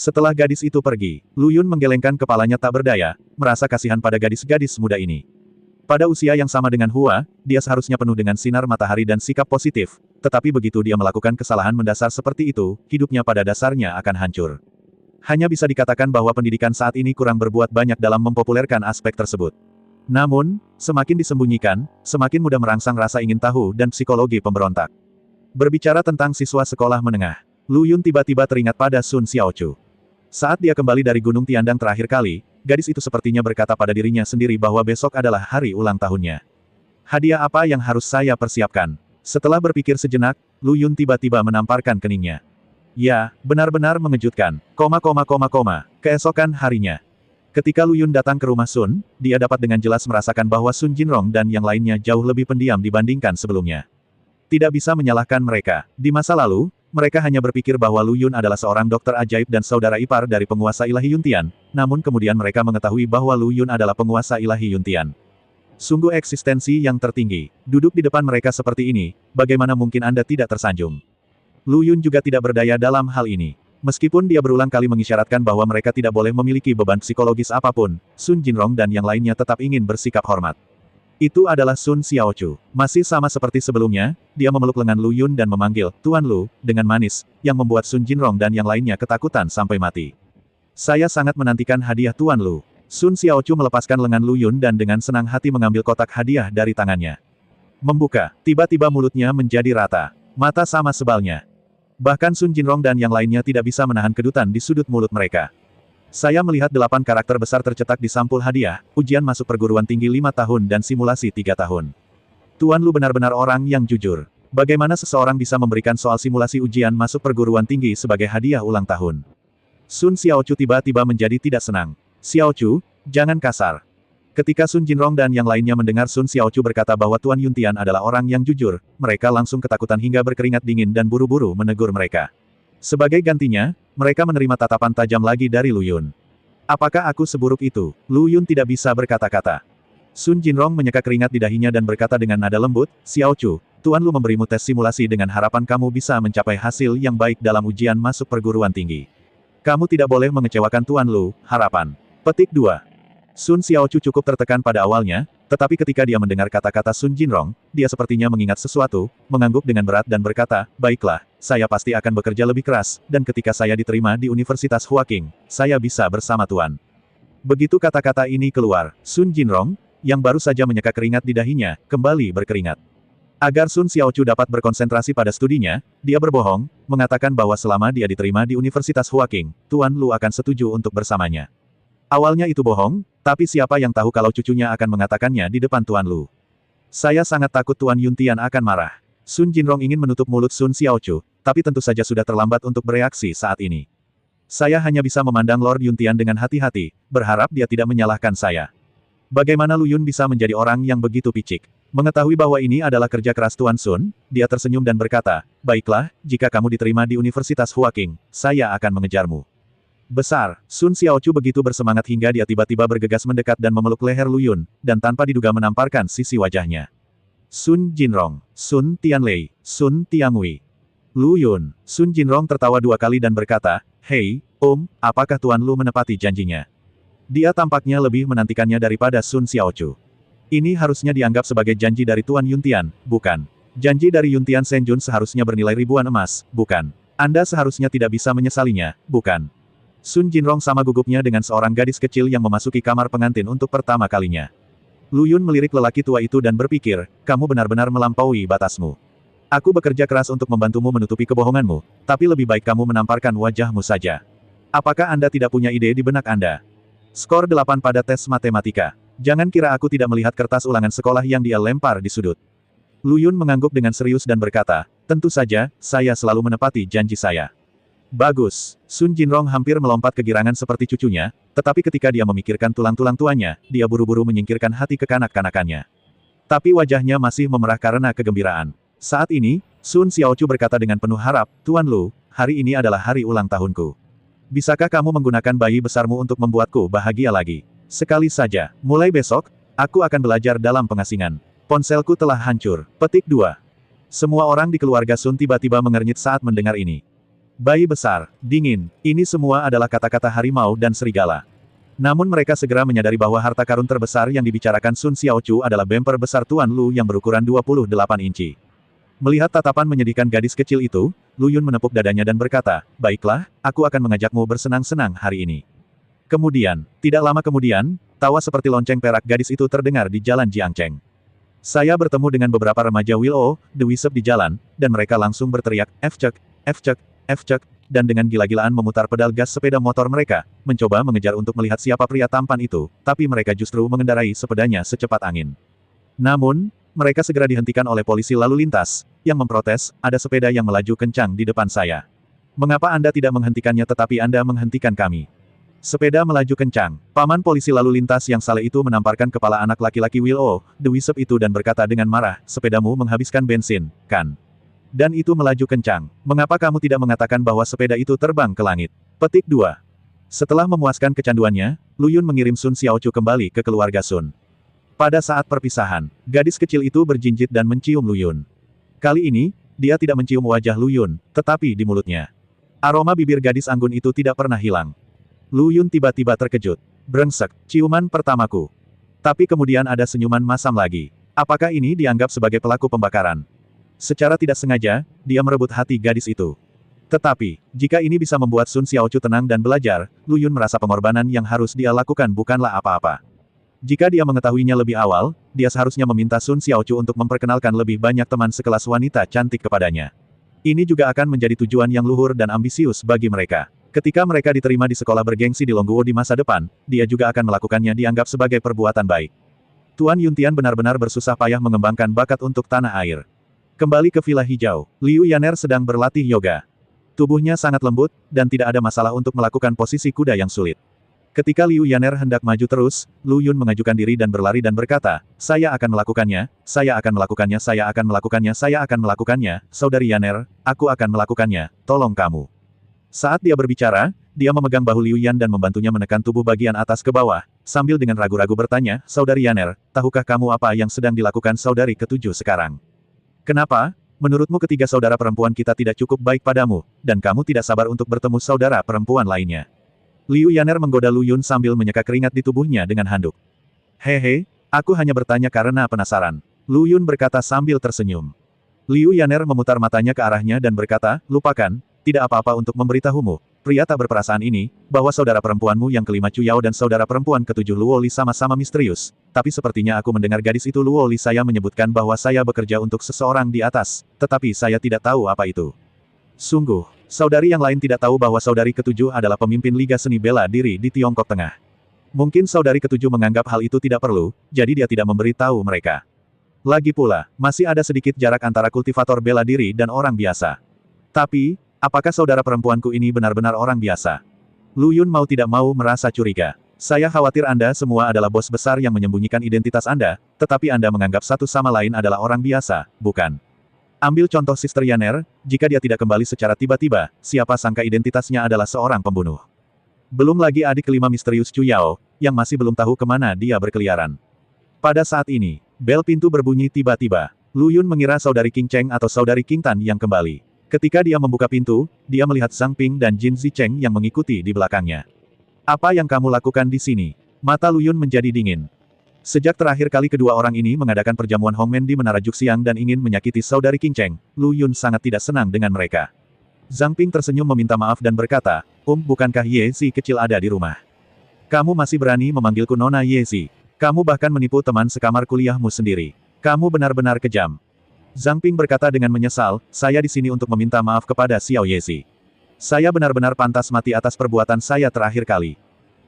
Setelah gadis itu pergi, Lu Yun menggelengkan kepalanya tak berdaya, merasa kasihan pada gadis-gadis muda ini. Pada usia yang sama dengan Hua, dia seharusnya penuh dengan sinar matahari dan sikap positif, tetapi begitu dia melakukan kesalahan mendasar seperti itu, hidupnya pada dasarnya akan hancur. Hanya bisa dikatakan bahwa pendidikan saat ini kurang berbuat banyak dalam mempopulerkan aspek tersebut. Namun, semakin disembunyikan, semakin mudah merangsang rasa ingin tahu dan psikologi pemberontak. Berbicara tentang siswa sekolah menengah, Lu Yun tiba-tiba teringat pada Sun Xiaochu. Saat dia kembali dari Gunung Tiandang terakhir kali, gadis itu sepertinya berkata pada dirinya sendiri bahwa besok adalah hari ulang tahunnya. Hadiah apa yang harus saya persiapkan? Setelah berpikir sejenak, Lu Yun tiba-tiba menamparkan keningnya. Ya, benar-benar mengejutkan. Keesokan harinya. Ketika Lu Yun datang ke rumah Sun, dia dapat dengan jelas merasakan bahwa Sun Jinrong dan yang lainnya jauh lebih pendiam dibandingkan sebelumnya. Tidak bisa menyalahkan mereka. Di masa lalu, mereka hanya berpikir bahwa Lu Yun adalah seorang dokter ajaib dan saudara ipar dari penguasa ilahi Yuntian, namun kemudian mereka mengetahui bahwa Lu Yun adalah penguasa ilahi Yuntian. Sungguh eksistensi yang tertinggi. Duduk di depan mereka seperti ini, bagaimana mungkin Anda tidak tersanjung? Lu Yun juga tidak berdaya dalam hal ini. Meskipun dia berulang kali mengisyaratkan bahwa mereka tidak boleh memiliki beban psikologis apapun, Sun Jinrong dan yang lainnya tetap ingin bersikap hormat. Itu adalah Sun Xiaochu. Masih sama seperti sebelumnya, dia memeluk lengan Lu Yun dan memanggil, Tuan Lu, dengan manis, yang membuat Sun Jinrong dan yang lainnya ketakutan sampai mati. Saya sangat menantikan hadiah Tuan Lu. Sun Xiaochu melepaskan lengan Lu Yun dan dengan senang hati mengambil kotak hadiah dari tangannya. Membuka, tiba-tiba mulutnya menjadi rata. Mata sama sebalnya. Bahkan Sun Jinrong dan yang lainnya tidak bisa menahan kedutan di sudut mulut mereka. Saya melihat 8 karakter besar tercetak di sampul hadiah, ujian masuk perguruan tinggi 5 tahun dan simulasi 3 tahun. Tuan Lu benar-benar orang yang jujur. Bagaimana seseorang bisa memberikan soal simulasi ujian masuk perguruan tinggi sebagai hadiah ulang tahun? Sun Xiaochu tiba-tiba menjadi tidak senang. Xiaochu, jangan kasar. Ketika Sun Jinrong dan yang lainnya mendengar Sun Xiaochu berkata bahwa Tuan Yuntian adalah orang yang jujur, mereka langsung ketakutan hingga berkeringat dingin dan buru-buru menegur mereka. Sebagai gantinya, mereka menerima tatapan tajam lagi dari Lu Yun. Apakah aku seburuk itu? Lu Yun tidak bisa berkata-kata. Sun Jinrong menyeka keringat di dahinya dan berkata dengan nada lembut, Xiaochu, Tuan Lu memberimu tes simulasi dengan harapan kamu bisa mencapai hasil yang baik dalam ujian masuk perguruan tinggi. Kamu tidak boleh mengecewakan Tuan Lu, harapan. Petik 2. Sun Xiaochu cukup tertekan pada awalnya, tetapi ketika dia mendengar kata-kata Sun Jinrong, dia sepertinya mengingat sesuatu, mengangguk dengan berat dan berkata, baiklah, saya pasti akan bekerja lebih keras, dan ketika saya diterima di Universitas Huaqing, saya bisa bersama Tuan. Begitu kata-kata ini keluar, Sun Jinrong, yang baru saja menyeka keringat di dahinya, kembali berkeringat. Agar Sun Xiaochu dapat berkonsentrasi pada studinya, dia berbohong, mengatakan bahwa selama dia diterima di Universitas Huaqing, Tuan Lu akan setuju untuk bersamanya. Awalnya itu bohong, tapi siapa yang tahu kalau cucunya akan mengatakannya di depan Tuan Lu. Saya sangat takut Tuan Yuntian akan marah. Sun Jinrong ingin menutup mulut Sun Xiaochu, tapi tentu saja sudah terlambat untuk bereaksi saat ini. Saya hanya bisa memandang Lord Yuntian dengan hati-hati, berharap dia tidak menyalahkan saya. Bagaimana Lu Yun bisa menjadi orang yang begitu picik? Mengetahui bahwa ini adalah kerja keras Tuan Sun, dia tersenyum dan berkata, baiklah, jika kamu diterima di Universitas Huaqing, saya akan mengejarmu. Besar, Sun Xiaochu begitu bersemangat hingga dia tiba-tiba bergegas mendekat dan memeluk leher Lu Yun, dan tanpa diduga menamparkan sisi wajahnya. Sun Jinrong, Sun Tianlei, Sun Tiangui. Lu Yun, Sun Jinrong tertawa 2 kali dan berkata, hei, apakah Tuan Lu menepati janjinya? Dia tampaknya lebih menantikannya daripada Sun Xiaochu. Ini harusnya dianggap sebagai janji dari Tuan Yuntian, bukan? Janji dari Yuntian Senjun seharusnya bernilai ribuan emas, bukan? Anda seharusnya tidak bisa menyesalinya, bukan? Sun Jinrong sama gugupnya dengan seorang gadis kecil yang memasuki kamar pengantin untuk pertama kalinya. Lu Yun melirik lelaki tua itu dan berpikir, kamu benar-benar melampaui batasmu. Aku bekerja keras untuk membantumu menutupi kebohonganmu, tapi lebih baik kamu menamparkan wajahmu saja. Apakah Anda tidak punya ide di benak Anda? Skor 8 pada tes matematika. Jangan kira aku tidak melihat kertas ulangan sekolah yang dia lempar di sudut. Lu Yun mengangguk dengan serius dan berkata, tentu saja, saya selalu menepati janji saya. Bagus. Sun Jinrong hampir melompat kegirangan seperti cucunya, tetapi ketika dia memikirkan tulang-tulang tuanya, dia buru-buru menyingkirkan hati kekanak-kanakannya. Tapi wajahnya masih memerah karena kegembiraan. Saat ini, Sun Xiaochu berkata dengan penuh harap, Tuan Lu, hari ini adalah hari ulang tahunku. Bisakah kamu menggunakan bayi besarmu untuk membuatku bahagia lagi? Sekali saja, mulai besok, aku akan belajar dalam pengasingan. Ponselku telah hancur. Petik 2. Semua orang di keluarga Sun tiba-tiba mengernyit saat mendengar ini. Bayi besar, dingin, ini semua adalah kata-kata harimau dan serigala. Namun mereka segera menyadari bahwa harta karun terbesar yang dibicarakan Sun Xiaochu adalah bemper besar Tuan Lu yang berukuran 28 inci. Melihat tatapan menyedihkan gadis kecil itu, Lu Yun menepuk dadanya dan berkata, "Baiklah, aku akan mengajakmu bersenang-senang hari ini." Kemudian, tidak lama kemudian, tawa seperti lonceng perak gadis itu terdengar di jalan Jiangcheng. Saya bertemu dengan beberapa remaja Willow, The Wisp di jalan, dan mereka langsung berteriak, "F-cek, F-cek, F-cek," dan dengan gila-gilaan memutar pedal gas sepeda motor mereka, mencoba mengejar untuk melihat siapa pria tampan itu, tapi mereka justru mengendarai sepedanya secepat angin. Namun, mereka segera dihentikan oleh polisi lalu lintas, yang memprotes, "Ada sepeda yang melaju kencang di depan saya. Mengapa Anda tidak menghentikannya tetapi Anda menghentikan kami?" Sepeda melaju kencang. Paman polisi lalu lintas yang saleh itu menamparkan kepala anak laki-laki Willow, The Wisp itu dan berkata dengan marah, "Sepedamu menghabiskan bensin, kan? Dan itu melaju kencang. Mengapa kamu tidak mengatakan bahwa sepeda itu terbang ke langit?" Petik 2. Setelah memuaskan kecanduannya, Lu Yun mengirim Sun Xiaochu kembali ke keluarga Sun. Pada saat perpisahan, gadis kecil itu berjinjit dan mencium Lu Yun. Kali ini, dia tidak mencium wajah Lu Yun, tetapi di mulutnya. Aroma bibir gadis anggun itu tidak pernah hilang. Lu Yun tiba-tiba terkejut. "Brengsek, ciuman pertamaku." Tapi kemudian ada senyuman masam lagi. Apakah ini dianggap sebagai pelaku pembakaran? Secara tidak sengaja, dia merebut hati gadis itu. Tetapi, jika ini bisa membuat Sun Xiaochu tenang dan belajar, Lu Yun merasa pengorbanan yang harus dia lakukan bukanlah apa-apa. Jika dia mengetahuinya lebih awal, dia seharusnya meminta Sun Xiaochu untuk memperkenalkan lebih banyak teman sekelas wanita cantik kepadanya. Ini juga akan menjadi tujuan yang luhur dan ambisius bagi mereka. Ketika mereka diterima di sekolah bergengsi di Longguo di masa depan, dia juga akan melakukannya dianggap sebagai perbuatan baik. Tuan Yuntian benar-benar bersusah payah mengembangkan bakat untuk tanah air. Kembali ke Villa Hijau, Liu Yaner sedang berlatih yoga. Tubuhnya sangat lembut, dan tidak ada masalah untuk melakukan posisi kuda yang sulit. Ketika Liu Yaner hendak maju terus, Lu Yun mengajukan diri dan berlari dan berkata, "Saya akan melakukannya, saya akan melakukannya, saya akan melakukannya, saya akan melakukannya, Saudari Yaner, aku akan melakukannya, tolong kamu." Saat dia berbicara, dia memegang bahu Liu Yan dan membantunya menekan tubuh bagian atas ke bawah, sambil dengan ragu-ragu bertanya, "Saudari Yaner, tahukah kamu apa yang sedang dilakukan saudari ketujuh sekarang? Kenapa? Menurutmu ketiga saudara perempuan kita tidak cukup baik padamu, dan kamu tidak sabar untuk bertemu saudara perempuan lainnya?" Liu Yaner menggoda Lu Yun sambil menyeka keringat di tubuhnya dengan handuk. "Hehe, aku hanya bertanya karena penasaran." Lu Yun berkata sambil tersenyum. Liu Yaner memutar matanya ke arahnya dan berkata, "Lupakan, tidak apa-apa untuk memberitahumu, pria tak berperasaan ini, bahwa saudara perempuanmu yang kelima Chu Yao dan saudara perempuan ketujuh Luo Li sama-sama misterius, tapi sepertinya aku mendengar gadis itu Luo Li saya menyebutkan bahwa saya bekerja untuk seseorang di atas, tetapi saya tidak tahu apa itu. Sungguh, saudari yang lain tidak tahu bahwa saudari ketujuh adalah pemimpin Liga Seni Bela Diri di Tiongkok Tengah. Mungkin saudari ketujuh menganggap hal itu tidak perlu, jadi dia tidak memberitahu mereka. Lagi pula, masih ada sedikit jarak antara kultivator bela diri dan orang biasa. Tapi, apakah saudara perempuanku ini benar-benar orang biasa?" Lu Yun mau tidak mau merasa curiga. "Saya khawatir Anda semua adalah bos besar yang menyembunyikan identitas Anda, tetapi Anda menganggap satu sama lain adalah orang biasa, bukan? Ambil contoh Sister Yaner, jika dia tidak kembali secara tiba-tiba, siapa sangka identitasnya adalah seorang pembunuh. Belum lagi adik kelima misterius Chu Yao, yang masih belum tahu kemana dia berkeliaran." Pada saat ini, bel pintu berbunyi tiba-tiba. Lu Yun mengira saudari King Cheng atau saudari King Tan yang kembali. Ketika dia membuka pintu, dia melihat Zhang Ping dan Jin Zicheng yang mengikuti di belakangnya. "Apa yang kamu lakukan di sini?" Mata Lu Yun menjadi dingin. Sejak terakhir kali kedua orang ini mengadakan perjamuan Hongmen di Menara Juxiang dan ingin menyakiti saudari King Cheng, Lu Yun sangat tidak senang dengan mereka. Zhang Ping tersenyum meminta maaf dan berkata, Bukankah Ye Zi kecil ada di rumah? Kamu masih berani memanggilku Nona Ye Zi. Kamu bahkan menipu teman sekamar kuliahmu sendiri. Kamu benar-benar kejam." Zhang Ping berkata dengan menyesal, "Saya di sini untuk meminta maaf kepada Xiao Ye Zi. Saya benar-benar pantas mati atas perbuatan saya terakhir kali.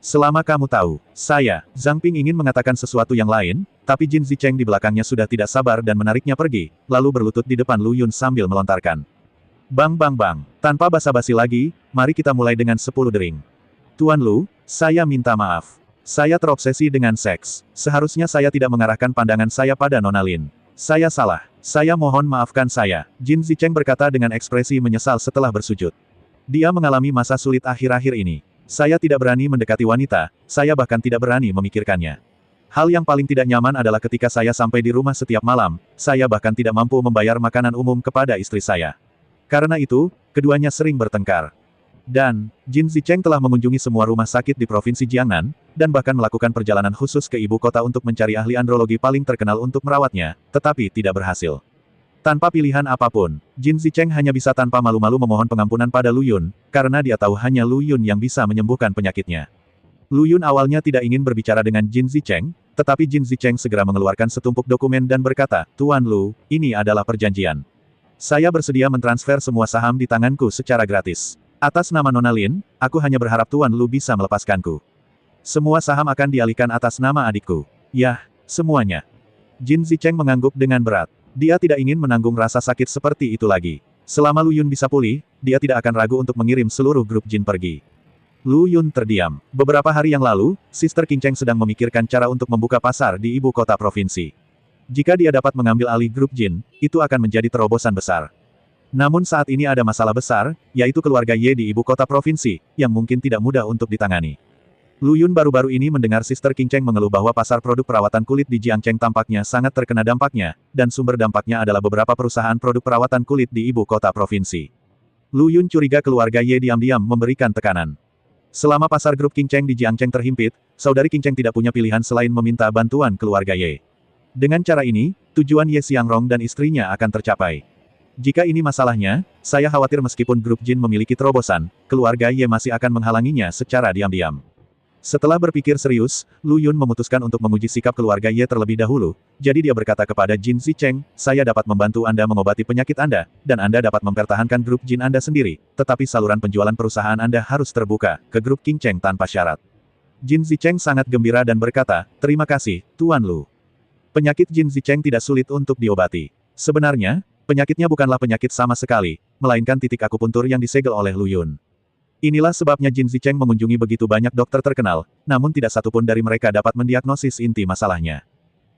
Selama kamu tahu, saya." Zhang Ping ingin mengatakan sesuatu yang lain, tapi Jin Zicheng di belakangnya sudah tidak sabar dan menariknya pergi, lalu berlutut di depan Lu Yun sambil melontarkan. Bang bang bang. Tanpa basa-basi lagi, mari kita mulai dengan 10 dering. "Tuan Lu, saya minta maaf. Saya terobsesi dengan seks. Seharusnya saya tidak mengarahkan pandangan saya pada Nona Lin. Saya salah. Saya mohon maafkan saya." Jin Zicheng berkata dengan ekspresi menyesal setelah bersujud. Dia mengalami masa sulit akhir-akhir ini. "Saya tidak berani mendekati wanita, saya bahkan tidak berani memikirkannya. Hal yang paling tidak nyaman adalah ketika saya sampai di rumah setiap malam, saya bahkan tidak mampu membayar makanan umum kepada istri saya. Karena itu, keduanya sering bertengkar. Dan, Jin Zicheng telah mengunjungi semua rumah sakit di Provinsi Jiangnan, dan bahkan melakukan perjalanan khusus ke ibu kota untuk mencari ahli andrologi paling terkenal untuk merawatnya, tetapi tidak berhasil. Tanpa pilihan apapun, Jin Zicheng hanya bisa tanpa malu-malu memohon pengampunan pada Lu Yun, karena dia tahu hanya Lu Yun yang bisa menyembuhkan penyakitnya. Lu Yun awalnya tidak ingin berbicara dengan Jin Zicheng, tetapi Jin Zicheng segera mengeluarkan setumpuk dokumen dan berkata, Tuan Lu, ini adalah perjanjian. Saya bersedia mentransfer semua saham di tanganku secara gratis. Atas nama Nona Lin, aku hanya berharap Tuan Lu bisa melepaskanku. Semua saham akan dialihkan atas nama adikku. Yah, semuanya. Jin Zicheng mengangguk dengan berat. Dia tidak ingin menanggung rasa sakit seperti itu lagi. Selama Lu Yun bisa pulih, dia tidak akan ragu untuk mengirim seluruh grup Jin pergi. Lu Yun terdiam. Beberapa hari yang lalu, Sister Qing Cheng sedang memikirkan cara untuk membuka pasar di ibu kota provinsi. Jika dia dapat mengambil alih grup Jin, itu akan menjadi terobosan besar. Namun saat ini ada masalah besar, yaitu keluarga Ye di ibu kota provinsi, yang mungkin tidak mudah untuk ditangani. Lu Yun baru-baru ini mendengar Sister Qing Cheng mengeluh bahwa pasar produk perawatan kulit di Jiangcheng tampaknya sangat terkena dampaknya, dan sumber dampaknya adalah beberapa perusahaan produk perawatan kulit di ibu kota provinsi. Lu Yun curiga keluarga Ye diam-diam memberikan tekanan. Selama pasar grup Qing Cheng di Jiangcheng terhimpit, saudari Qing Cheng tidak punya pilihan selain meminta bantuan keluarga Ye. Dengan cara ini, tujuan Ye Xiangrong dan istrinya akan tercapai. Jika ini masalahnya, saya khawatir meskipun grup Jin memiliki terobosan, keluarga Ye masih akan menghalanginya secara diam-diam. Setelah berpikir serius, Lu Yun memutuskan untuk menguji sikap keluarga Ye terlebih dahulu, jadi dia berkata kepada Jin Zicheng, saya dapat membantu Anda mengobati penyakit Anda, dan Anda dapat mempertahankan grup Jin Anda sendiri, tetapi saluran penjualan perusahaan Anda harus terbuka, ke grup Qing Cheng tanpa syarat. Jin Zicheng sangat gembira dan berkata, terima kasih, Tuan Lu. Penyakit Jin Zicheng tidak sulit untuk diobati. Sebenarnya, penyakitnya bukanlah penyakit sama sekali, melainkan titik akupuntur yang disegel oleh Lu Yun. Inilah sebabnya Jin Zicheng mengunjungi begitu banyak dokter terkenal, namun tidak satupun dari mereka dapat mendiagnosis inti masalahnya.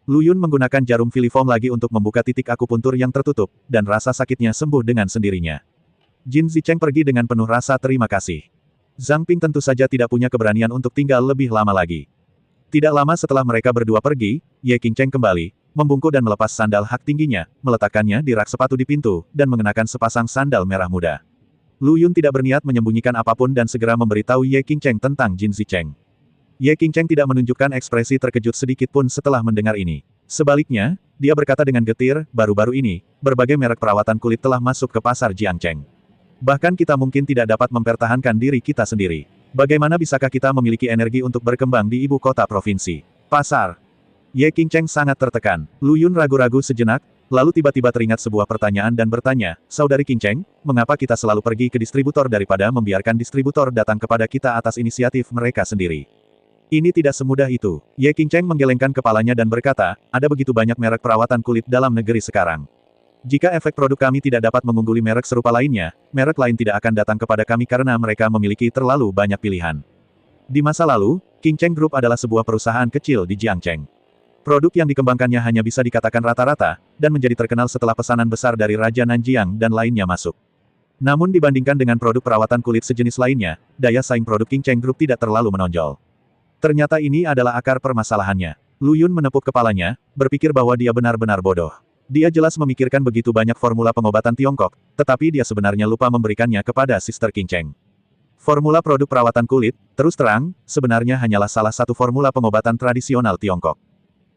Lu Yun menggunakan jarum filiform lagi untuk membuka titik akupuntur yang tertutup, dan rasa sakitnya sembuh dengan sendirinya. Jin Zicheng pergi dengan penuh rasa terima kasih. Zhang Ping tentu saja tidak punya keberanian untuk tinggal lebih lama lagi. Tidak lama setelah mereka berdua pergi, Ye Qing Cheng kembali, membungkuk dan melepas sandal hak tingginya, meletakkannya di rak sepatu di pintu, dan mengenakan sepasang sandal merah muda. Lu Yun tidak berniat menyembunyikan apapun dan segera memberitahu Ye Qing Cheng tentang Jin Zicheng. Ye Qing Cheng tidak menunjukkan ekspresi terkejut sedikit pun setelah mendengar ini. Sebaliknya, dia berkata dengan getir, baru-baru ini, berbagai merek perawatan kulit telah masuk ke pasar Jiangcheng. Bahkan kita mungkin tidak dapat mempertahankan diri kita sendiri. Bagaimana bisakah kita memiliki energi untuk berkembang di ibu kota provinsi? Pasar. Ye Qing Cheng sangat tertekan. Lu Yun ragu-ragu sejenak, lalu tiba-tiba teringat sebuah pertanyaan dan bertanya, Saudari Qing Cheng, mengapa kita selalu pergi ke distributor daripada membiarkan distributor datang kepada kita atas inisiatif mereka sendiri? Ini tidak semudah itu. Ye Qing Cheng menggelengkan kepalanya dan berkata, ada begitu banyak merek perawatan kulit dalam negeri sekarang. Jika efek produk kami tidak dapat mengungguli merek serupa lainnya, merek lain tidak akan datang kepada kami karena mereka memiliki terlalu banyak pilihan. Di masa lalu, Qing Cheng Group adalah sebuah perusahaan kecil di Jiangcheng. Produk yang dikembangkannya hanya bisa dikatakan rata-rata, dan menjadi terkenal setelah pesanan besar dari Raja Nanjiang dan lainnya masuk. Namun dibandingkan dengan produk perawatan kulit sejenis lainnya, daya saing produk Qing Cheng Group tidak terlalu menonjol. Ternyata ini adalah akar permasalahannya. Lu Yun menepuk kepalanya, berpikir bahwa dia benar-benar bodoh. Dia jelas memikirkan begitu banyak formula pengobatan Tiongkok, tetapi dia sebenarnya lupa memberikannya kepada Sister Qing Cheng. Formula produk perawatan kulit, terus terang, sebenarnya hanyalah salah satu formula pengobatan tradisional Tiongkok.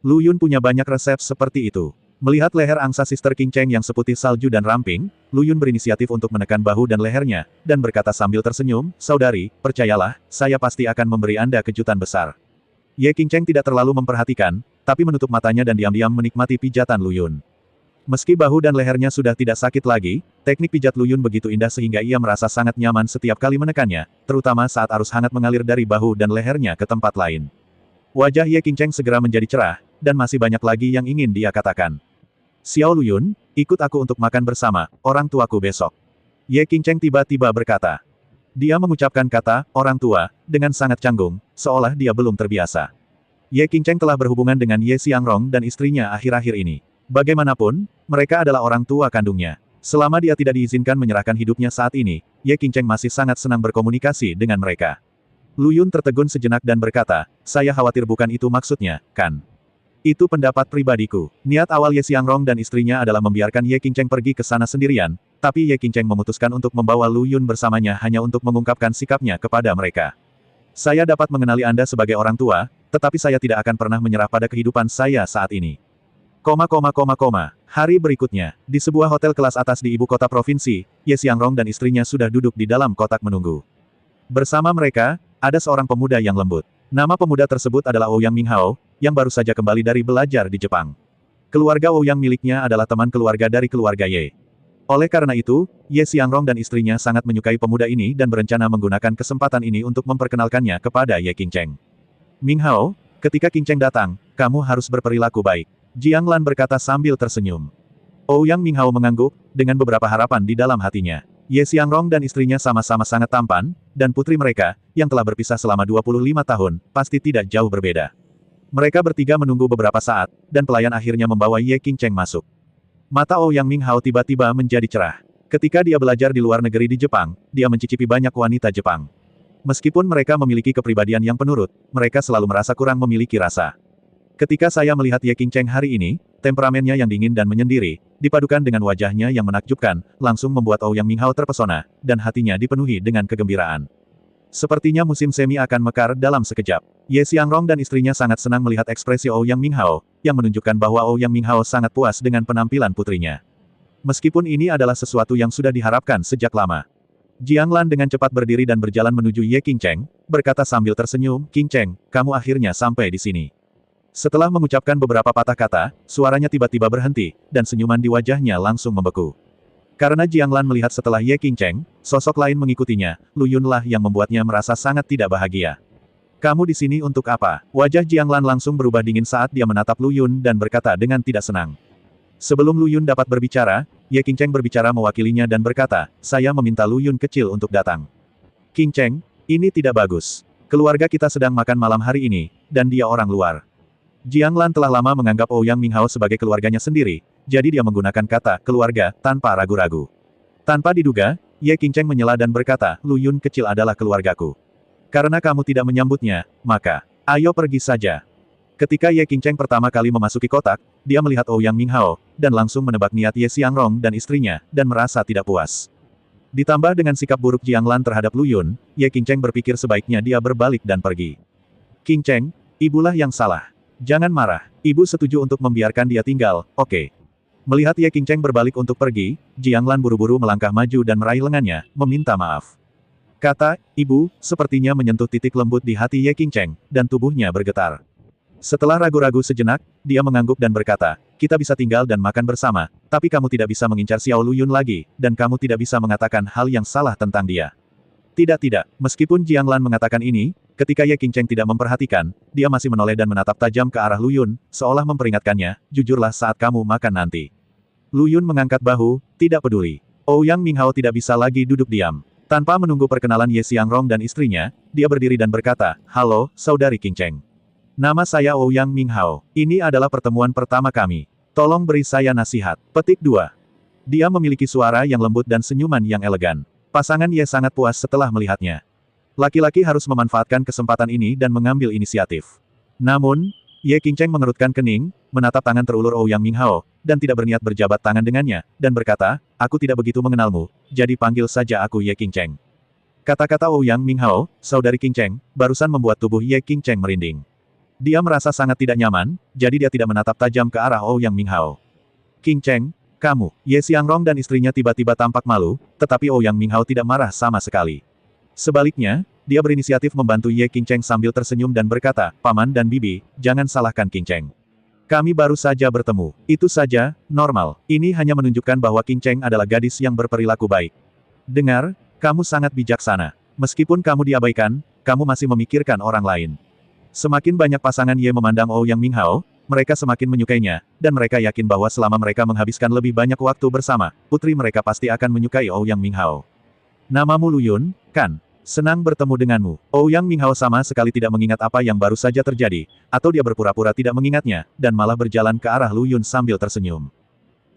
Lu Yun punya banyak resep seperti itu. Melihat leher angsa Sister Qing Cheng yang seputih salju dan ramping, Lu Yun berinisiatif untuk menekan bahu dan lehernya, dan berkata sambil tersenyum, Saudari, percayalah, saya pasti akan memberi Anda kejutan besar. Ye Qing Cheng tidak terlalu memperhatikan, tapi menutup matanya dan diam-diam menikmati pijatan Lu Yun. Meski bahu dan lehernya sudah tidak sakit lagi, teknik pijat Lu Yun begitu indah sehingga ia merasa sangat nyaman setiap kali menekannya, terutama saat arus hangat mengalir dari bahu dan lehernya ke tempat lain. Wajah Ye Qing Cheng segera menjadi cerah, dan masih banyak lagi yang ingin dia katakan. Xiao Lu Yun, ikut aku untuk makan bersama, orang tuaku besok. Ye Qing Cheng tiba-tiba berkata. Dia mengucapkan kata, orang tua, dengan sangat canggung, seolah dia belum terbiasa. Ye Qing Cheng telah berhubungan dengan Ye Xiangrong dan istrinya akhir-akhir ini. Bagaimanapun, mereka adalah orang tua kandungnya. Selama dia tidak diizinkan menyerahkan hidupnya saat ini, Ye Qing Cheng masih sangat senang berkomunikasi dengan mereka. Lu Yun tertegun sejenak dan berkata, saya khawatir bukan itu maksudnya, kan? Itu pendapat pribadiku. Niat awal Ye Xiangrong dan istrinya adalah membiarkan Ye Qing Cheng pergi ke sana sendirian, tapi Ye Qingcheng memutuskan untuk membawa Lu Yun bersamanya hanya untuk mengungkapkan sikapnya kepada mereka. Saya dapat mengenali Anda sebagai orang tua, tetapi saya tidak akan pernah menyerah pada kehidupan saya saat ini. Hari berikutnya, di sebuah hotel kelas atas di ibu kota provinsi, Ye Xiangrong dan istrinya sudah duduk di dalam kotak menunggu. Bersama mereka, ada seorang pemuda yang lembut. Nama pemuda tersebut adalah Ouyang Minghao, yang baru saja kembali dari belajar di Jepang. Keluarga Ouyang miliknya adalah teman keluarga dari keluarga Ye. Oleh karena itu, Ye Xiangrong dan istrinya sangat menyukai pemuda ini dan berencana menggunakan kesempatan ini untuk memperkenalkannya kepada Ye Qingcheng. Minghao, ketika Qingcheng datang, kamu harus berperilaku baik. Jiang Lan berkata sambil tersenyum. Ouyang Minghao mengangguk, dengan beberapa harapan di dalam hatinya. Ye Xiangrong dan istrinya sama-sama sangat tampan, dan putri mereka, yang telah berpisah selama 25 tahun, pasti tidak jauh berbeda. Mereka bertiga menunggu beberapa saat, dan pelayan akhirnya membawa Ye Qingcheng masuk. Mata Ouyang Minghao tiba-tiba menjadi cerah. Ketika dia belajar di luar negeri di Jepang, dia mencicipi banyak wanita Jepang. Meskipun mereka memiliki kepribadian yang penurut, mereka selalu merasa kurang memiliki rasa. Ketika saya melihat Ye Qingcheng hari ini, temperamennya yang dingin dan menyendiri, dipadukan dengan wajahnya yang menakjubkan, langsung membuat Ouyang Minghao terpesona, dan hatinya dipenuhi dengan kegembiraan. Sepertinya musim semi akan mekar dalam sekejap. Ye Xiangrong dan istrinya sangat senang melihat ekspresi Ouyang Minghao, yang menunjukkan bahwa Ouyang Minghao sangat puas dengan penampilan putrinya. Meskipun ini adalah sesuatu yang sudah diharapkan sejak lama. Jiang Lan dengan cepat berdiri dan berjalan menuju Ye Qingcheng, berkata sambil tersenyum, "Qingcheng, kamu akhirnya sampai di sini." Setelah mengucapkan beberapa patah kata, suaranya tiba-tiba berhenti, dan senyuman di wajahnya langsung membeku. Karena Jiang Lan melihat setelah Ye Qingcheng, sosok lain mengikutinya, Lu Yun lah yang membuatnya merasa sangat tidak bahagia. "Kamu di sini untuk apa?" Wajah Jiang Lan langsung berubah dingin saat dia menatap Lu Yun dan berkata dengan tidak senang. Sebelum Lu Yun dapat berbicara, Ye Qingcheng berbicara mewakilinya dan berkata, "Saya meminta Lu Yun kecil untuk datang." "Qingcheng, ini tidak bagus. Keluarga kita sedang makan malam hari ini, dan dia orang luar." Jiang Lan telah lama menganggap Ouyang Minghao sebagai keluarganya sendiri, jadi dia menggunakan kata keluarga tanpa ragu-ragu. Tanpa diduga, Ye Qingcheng menyela dan berkata, "Lu Yun kecil adalah keluargaku. Karena kamu tidak menyambutnya, maka, ayo pergi saja." Ketika Ye Qingcheng pertama kali memasuki kotak, dia melihat Ouyang Minghao, dan langsung menebak niat Ye Xiangrong dan istrinya, dan merasa tidak puas. Ditambah dengan sikap buruk Jiang Lan terhadap Lu Yun, Ye Qingcheng berpikir sebaiknya dia berbalik dan pergi. "Qingcheng, ibulah yang salah. Jangan marah. Ibu setuju untuk membiarkan dia tinggal, oke?" Melihat Ye Qingcheng berbalik untuk pergi, Jiang Lan buru-buru melangkah maju dan meraih lengannya, meminta maaf. Kata, "Ibu," sepertinya menyentuh titik lembut di hati Ye Qingcheng, dan tubuhnya bergetar. Setelah ragu-ragu sejenak, dia mengangguk dan berkata, "Kita bisa tinggal dan makan bersama, tapi kamu tidak bisa mengincar Xiao Lu Yun lagi, dan kamu tidak bisa mengatakan hal yang salah tentang dia." Tidak. Meskipun Jiang Lan mengatakan ini, ketika Ye Qingcheng tidak memperhatikan, dia masih menoleh dan menatap tajam ke arah Lu Yun, seolah memperingatkannya, "Jujurlah saat kamu makan nanti." Lu Yun mengangkat bahu, tidak peduli. Ouyang Minghao tidak bisa lagi duduk diam. Tanpa menunggu perkenalan Ye Xiangrong dan istrinya, dia berdiri dan berkata, "Halo, Saudari Qingcheng. Nama saya Ouyang Minghao. Ini adalah pertemuan pertama kami. Tolong beri saya nasihat." Petik 2. Dia memiliki suara yang lembut dan senyuman yang elegan. Pasangan Ye sangat puas setelah melihatnya. Laki-laki harus memanfaatkan kesempatan ini dan mengambil inisiatif. Namun, Ye Qingcheng mengerutkan kening, menatap tangan terulur Ouyang Minghao, dan tidak berniat berjabat tangan dengannya, dan berkata, "Aku tidak begitu mengenalmu, jadi panggil saja aku Ye Qingcheng." Kata-kata Ouyang Minghao, "Saudari Qingcheng," barusan membuat tubuh Ye Qingcheng merinding. Dia merasa sangat tidak nyaman, jadi dia tidak menatap tajam ke arah Ouyang Minghao. "Qingcheng, kamu." Ye Xiangrong dan istrinya tiba-tiba tampak malu, tetapi Ouyang Minghao tidak marah sama sekali. Sebaliknya, dia berinisiatif membantu Ye Qingcheng sambil tersenyum dan berkata, "Paman dan Bibi, jangan salahkan Qingcheng. Kami baru saja bertemu. Itu saja, normal. Ini hanya menunjukkan bahwa Qingcheng adalah gadis yang berperilaku baik. Dengar, kamu sangat bijaksana. Meskipun kamu diabaikan, kamu masih memikirkan orang lain." Semakin banyak pasangan Ye memandang Ouyang Minghao, mereka semakin menyukainya, dan mereka yakin bahwa selama mereka menghabiskan lebih banyak waktu bersama, putri mereka pasti akan menyukai Ouyang Minghao. "Namamu Lu Yun, kan? Senang bertemu denganmu." Ouyang Minghao sama sekali tidak mengingat apa yang baru saja terjadi, atau dia berpura-pura tidak mengingatnya, dan malah berjalan ke arah Lu Yun sambil tersenyum.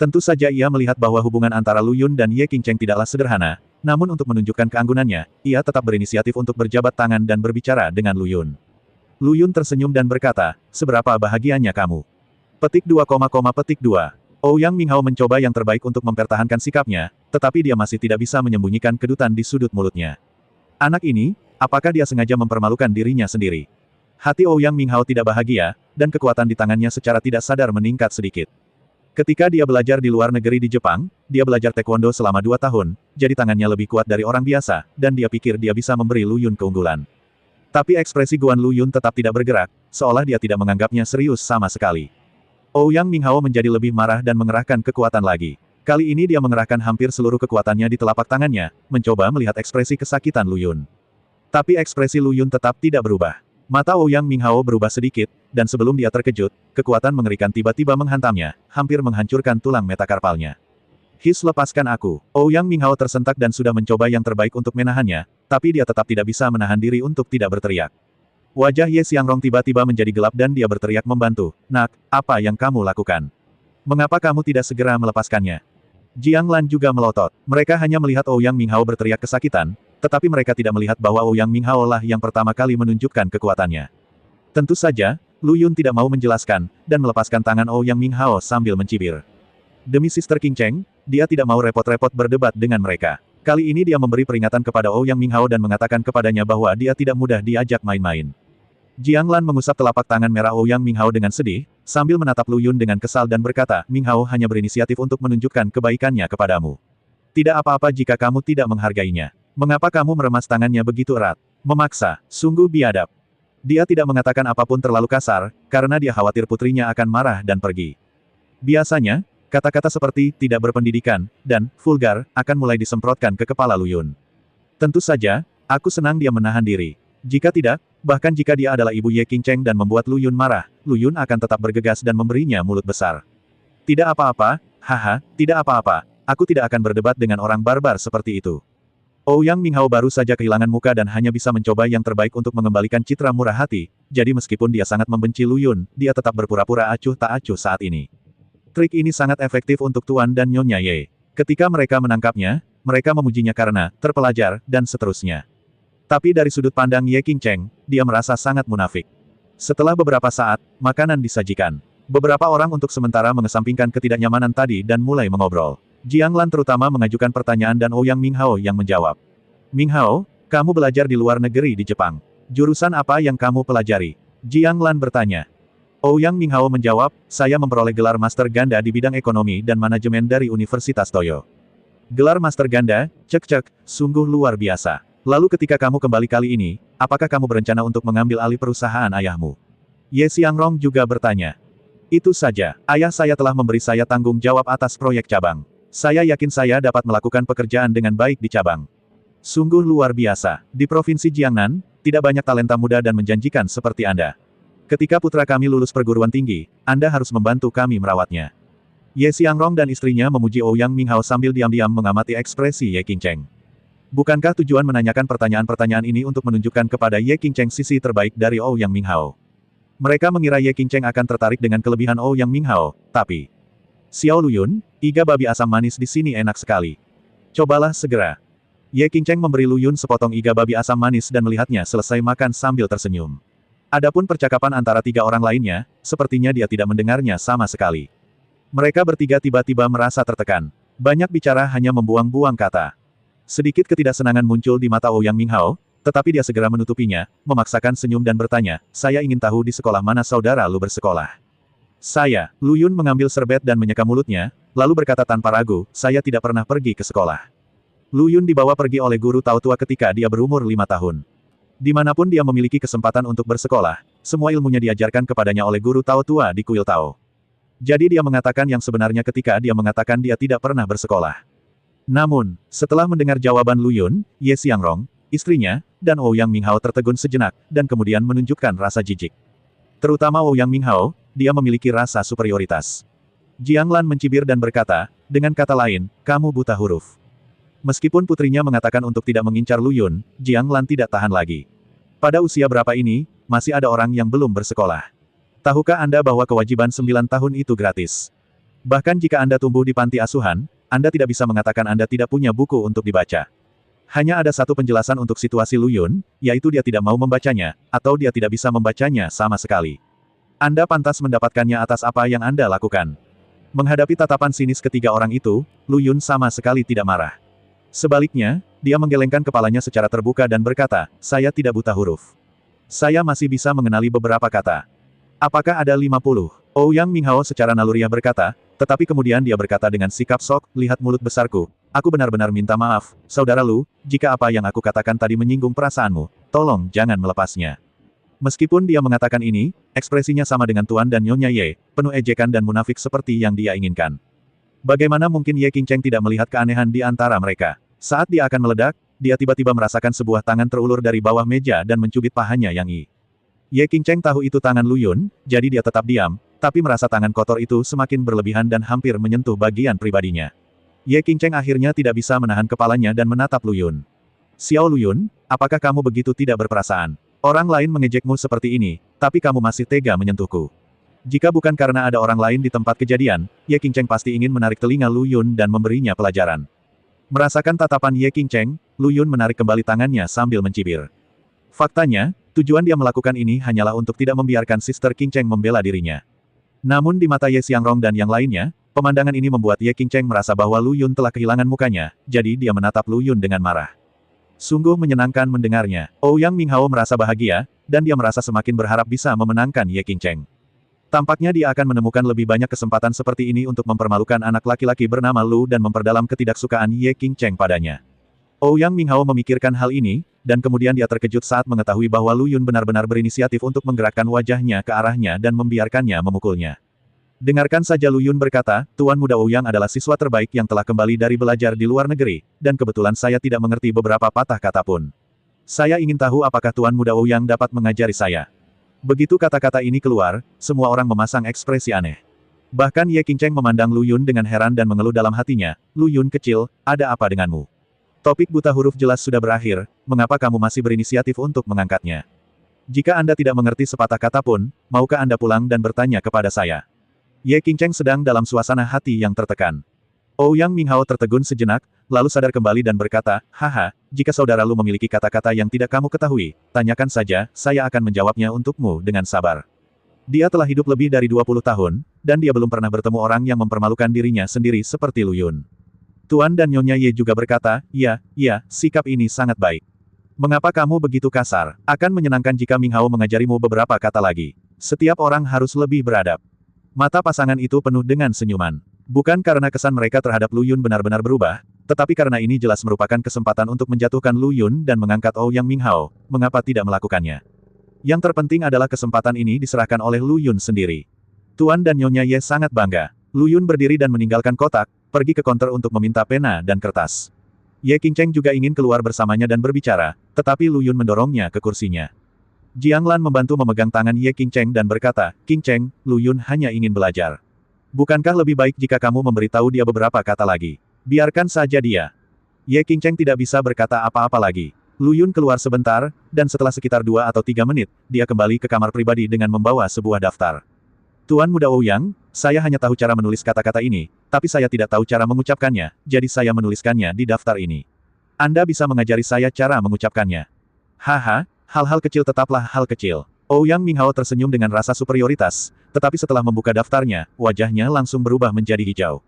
Tentu saja ia melihat bahwa hubungan antara Lu Yun dan Ye Qingcheng tidaklah sederhana, namun untuk menunjukkan keanggunannya, ia tetap berinisiatif untuk berjabat tangan dan berbicara dengan Lu Yun. Lu Yun tersenyum dan berkata, "Seberapa bahagianya kamu?" Petik 2, petik 2. Ouyang Minghao mencoba yang terbaik untuk mempertahankan sikapnya, tetapi dia masih tidak bisa menyembunyikan kedutan di sudut mulutnya. Anak ini, apakah dia sengaja mempermalukan dirinya sendiri? Hati Ouyang Minghao tidak bahagia, dan kekuatan di tangannya secara tidak sadar meningkat sedikit. Ketika dia belajar di luar negeri di Jepang, dia belajar taekwondo selama 2 tahun, jadi tangannya lebih kuat dari orang biasa, dan dia pikir dia bisa memberi Lu Yun keunggulan. Tapi ekspresi Guan Lu Yun tetap tidak bergerak, seolah dia tidak menganggapnya serius sama sekali. Ouyang Minghao menjadi lebih marah dan mengerahkan kekuatan lagi. Kali ini dia mengerahkan hampir seluruh kekuatannya di telapak tangannya, mencoba melihat ekspresi kesakitan Lu Yun. Tapi ekspresi Lu Yun tetap tidak berubah. Mata Ouyang Minghao berubah sedikit, dan sebelum dia terkejut, kekuatan mengerikan tiba-tiba menghantamnya, hampir menghancurkan tulang metakarpalnya. His, lepaskan aku. Ouyang Minghao tersentak dan sudah mencoba yang terbaik untuk menahannya, tapi dia tetap tidak bisa menahan diri untuk tidak berteriak. Wajah Ye Xiangrong tiba-tiba menjadi gelap dan dia berteriak membantu. Nak, apa yang kamu lakukan? Mengapa kamu tidak segera melepaskannya? Jiang Lan juga melotot. Mereka hanya melihat Ouyang Minghao berteriak kesakitan, tetapi mereka tidak melihat bahwa Ouyang Minghao lah yang pertama kali menunjukkan kekuatannya. Tentu saja, Lu Yun tidak mau menjelaskan, dan melepaskan tangan Ouyang Minghao sambil mencibir. Demi Sister King Cheng, dia tidak mau repot-repot berdebat dengan mereka. Kali ini dia memberi peringatan kepada Ouyang Minghao dan mengatakan kepadanya bahwa dia tidak mudah diajak main-main. Jiang Lan mengusap telapak tangan merah Ouyang Minghao dengan sedih, sambil menatap Lu Yun dengan kesal dan berkata, Minghao hanya berinisiatif untuk menunjukkan kebaikannya kepadamu. Tidak apa-apa jika kamu tidak menghargainya. Mengapa kamu meremas tangannya begitu erat? Memaksa, sungguh biadab. Dia tidak mengatakan apapun terlalu kasar, karena dia khawatir putrinya akan marah dan pergi. Biasanya, kata-kata seperti tidak berpendidikan dan vulgar akan mulai disemprotkan ke kepala Lu Yun. Tentu saja, aku senang dia menahan diri. Jika tidak, bahkan jika dia adalah ibu Ye Qingcheng dan membuat Lu Yun marah, Lu Yun akan tetap bergegas dan memberinya mulut besar. Tidak apa-apa, haha, tidak apa-apa. Aku tidak akan berdebat dengan orang barbar seperti itu. Ouyang Minghao baru saja kehilangan muka dan hanya bisa mencoba yang terbaik untuk mengembalikan citra murah hati, jadi meskipun dia sangat membenci Lu Yun, dia tetap berpura-pura acuh tak acuh saat ini. Trik ini sangat efektif untuk Tuan dan Nyonya Ye. Ketika mereka menangkapnya, mereka memujinya karena terpelajar, dan seterusnya. Tapi dari sudut pandang Ye Qingcheng, dia merasa sangat munafik. Setelah beberapa saat, makanan disajikan. Beberapa orang untuk sementara mengesampingkan ketidaknyamanan tadi dan mulai mengobrol. Jiang Lan terutama mengajukan pertanyaan dan Ouyang Minghao yang menjawab. Minghao, kamu belajar di luar negeri di Jepang. Jurusan apa yang kamu pelajari? Jiang Lan bertanya. Ouyang Minghao menjawab, saya memperoleh gelar Master Ganda di bidang ekonomi dan manajemen dari Universitas Toyo. Gelar Master Ganda, cek-cek, sungguh luar biasa. Lalu ketika kamu kembali kali ini, apakah kamu berencana untuk mengambil alih perusahaan ayahmu? Ye Xiangrong juga bertanya. Itu saja, ayah saya telah memberi saya tanggung jawab atas proyek cabang. Saya yakin saya dapat melakukan pekerjaan dengan baik di cabang. Sungguh luar biasa. Di Provinsi Jiangnan, tidak banyak talenta muda dan menjanjikan seperti Anda. Ketika putra kami lulus perguruan tinggi, Anda harus membantu kami merawatnya. Ye Xiangrong dan istrinya memuji Ouyang Minghao sambil diam-diam mengamati ekspresi Ye Qingcheng. Bukankah tujuan menanyakan pertanyaan-pertanyaan ini untuk menunjukkan kepada Ye Qingcheng sisi terbaik dari Ouyang Minghao? Mereka mengira Ye Qingcheng akan tertarik dengan kelebihan Ouyang Minghao, tapi... Xiao Lu Yun, iga babi asam manis di sini enak sekali. Cobalah segera. Ye Qingcheng memberi Lu Yun sepotong iga babi asam manis dan melihatnya selesai makan sambil tersenyum. Adapun percakapan antara 3 orang lainnya, sepertinya dia tidak mendengarnya sama sekali. Mereka bertiga tiba-tiba merasa tertekan. Banyak bicara hanya membuang-buang kata. Sedikit ketidaksenangan muncul di mata Ouyang Minghao, tetapi dia segera menutupinya, memaksakan senyum dan bertanya, saya ingin tahu di sekolah mana saudara Lu bersekolah. Saya, Lu Yun mengambil serbet dan menyeka mulutnya, lalu berkata tanpa ragu, saya tidak pernah pergi ke sekolah. Lu Yun dibawa pergi oleh guru Tao tua ketika dia berumur 5 tahun. Dimanapun dia memiliki kesempatan untuk bersekolah, semua ilmunya diajarkan kepadanya oleh guru Tao tua di kuil Tao. Jadi dia mengatakan yang sebenarnya ketika dia mengatakan dia tidak pernah bersekolah. Namun, setelah mendengar jawaban Lu Yun, Ye Xiangrong, istrinya, dan Ouyang Minghao tertegun sejenak, dan kemudian menunjukkan rasa jijik. Terutama Ouyang Minghao, dia memiliki rasa superioritas. Jiang Lan mencibir dan berkata, dengan kata lain, kamu buta huruf. Meskipun putrinya mengatakan untuk tidak mengincar Lu Yun, Jiang Lan tidak tahan lagi. Pada usia berapa ini, masih ada orang yang belum bersekolah. Tahukah Anda bahwa kewajiban 9 tahun itu gratis? Bahkan jika Anda tumbuh di panti asuhan, Anda tidak bisa mengatakan Anda tidak punya buku untuk dibaca. Hanya ada satu penjelasan untuk situasi Lu Yun, yaitu dia tidak mau membacanya, atau dia tidak bisa membacanya sama sekali. Anda pantas mendapatkannya atas apa yang Anda lakukan. Menghadapi tatapan sinis ketiga orang itu, Lu Yun sama sekali tidak marah. Sebaliknya, dia menggelengkan kepalanya secara terbuka dan berkata, saya tidak buta huruf. Saya masih bisa mengenali beberapa kata. Apakah ada 50? Ouyang Minghao secara naluriah berkata, tetapi kemudian dia berkata dengan sikap sok, lihat mulut besarku. Aku benar-benar minta maaf, saudara Lu, jika apa yang aku katakan tadi menyinggung perasaanmu, tolong jangan melepasnya. Meskipun dia mengatakan ini, ekspresinya sama dengan Tuan dan Nyonya Ye, penuh ejekan dan munafik seperti yang dia inginkan. Bagaimana mungkin Ye Qingcheng tidak melihat keanehan di antara mereka? Saat dia akan meledak, dia tiba-tiba merasakan sebuah tangan terulur dari bawah meja dan mencubit pahanya yang Ye Qingcheng tahu itu tangan Lu Yun, jadi dia tetap diam, tapi merasa tangan kotor itu semakin berlebihan dan hampir menyentuh bagian pribadinya. Ye Qingcheng akhirnya tidak bisa menahan kepalanya dan menatap Lu Yun. Xiao Lu Yun, apakah kamu begitu tidak berperasaan? Orang lain mengejekmu seperti ini, tapi kamu masih tega menyentuhku. Jika bukan karena ada orang lain di tempat kejadian, Ye Qingcheng pasti ingin menarik telinga Lu Yun dan memberinya pelajaran. Merasakan tatapan Ye Qingcheng, Lu Yun menarik kembali tangannya sambil mencibir. Faktanya, tujuan dia melakukan ini hanyalah untuk tidak membiarkan Sister Qingcheng membela dirinya. Namun di mata Ye Xiangrong dan yang lainnya, pemandangan ini membuat Ye Qingcheng merasa bahwa Lu Yun telah kehilangan mukanya, jadi dia menatap Lu Yun dengan marah. Sungguh menyenangkan mendengarnya. Ouyang Minghao merasa bahagia, dan dia merasa semakin berharap bisa memenangkan Ye Qingcheng. Tampaknya dia akan menemukan lebih banyak kesempatan seperti ini untuk mempermalukan anak laki-laki bernama Lu dan memperdalam ketidaksukaan Ye Qingcheng padanya. Ouyang Minghao memikirkan hal ini, dan kemudian dia terkejut saat mengetahui bahwa Lu Yun benar-benar berinisiatif untuk menggerakkan wajahnya ke arahnya dan membiarkannya memukulnya. Dengarkan saja, Lu Yun berkata, Tuan Muda Ouyang adalah siswa terbaik yang telah kembali dari belajar di luar negeri, dan kebetulan saya tidak mengerti beberapa patah kata pun. Saya ingin tahu apakah Tuan Muda Ouyang dapat mengajari saya. Begitu kata-kata ini keluar, semua orang memasang ekspresi aneh. Bahkan Ye Qingcheng memandang Lu Yun dengan heran dan mengeluh dalam hatinya, Lu Yun kecil, ada apa denganmu? Topik buta huruf jelas sudah berakhir, mengapa kamu masih berinisiatif untuk mengangkatnya? Jika Anda tidak mengerti sepatah kata pun, maukah Anda pulang dan bertanya kepada saya? Ye Qingcheng sedang dalam suasana hati yang tertekan. Ouyang Minghao tertegun sejenak, lalu sadar kembali dan berkata, haha, jika saudara Lu memiliki kata-kata yang tidak kamu ketahui, tanyakan saja, saya akan menjawabnya untukmu dengan sabar. Dia telah hidup lebih dari 20 tahun, dan dia belum pernah bertemu orang yang mempermalukan dirinya sendiri seperti Lu Yun. Tuan dan Nyonya Ye juga berkata, iya, sikap ini sangat baik. Mengapa kamu begitu kasar? Akan menyenangkan jika Minghao mengajarimu beberapa kata lagi. Setiap orang harus lebih beradab. Mata pasangan itu penuh dengan senyuman. Bukan karena kesan mereka terhadap Lu Yun benar-benar berubah, tetapi karena ini jelas merupakan kesempatan untuk menjatuhkan Lu Yun dan mengangkat Ouyang Minghao, mengapa tidak melakukannya? Yang terpenting adalah kesempatan ini diserahkan oleh Lu Yun sendiri. Tuan dan Nyonya Ye sangat bangga. Lu Yun berdiri dan meninggalkan kotak, pergi ke counter untuk meminta pena dan kertas. Ye Qingcheng juga ingin keluar bersamanya dan berbicara, tetapi Lu Yun mendorongnya ke kursinya. Jianglan membantu memegang tangan Ye Qingcheng dan berkata, Qingcheng, Lu Yun hanya ingin belajar. Bukankah lebih baik jika kamu memberitahu dia beberapa kata lagi? Biarkan saja dia. Ye Qingcheng tidak bisa berkata apa-apa lagi. Lu Yun keluar sebentar, dan setelah sekitar 2 atau 3 menit, dia kembali ke kamar pribadi dengan membawa sebuah daftar. Tuan Muda Ouyang, saya hanya tahu cara menulis kata-kata ini, tapi saya tidak tahu cara mengucapkannya, jadi saya menuliskannya di daftar ini. Anda bisa mengajari saya cara mengucapkannya. Haha. Hal-hal kecil tetaplah hal kecil. Ouyang Minghao tersenyum dengan rasa superioritas, tetapi setelah membuka daftarnya, wajahnya langsung berubah menjadi hijau.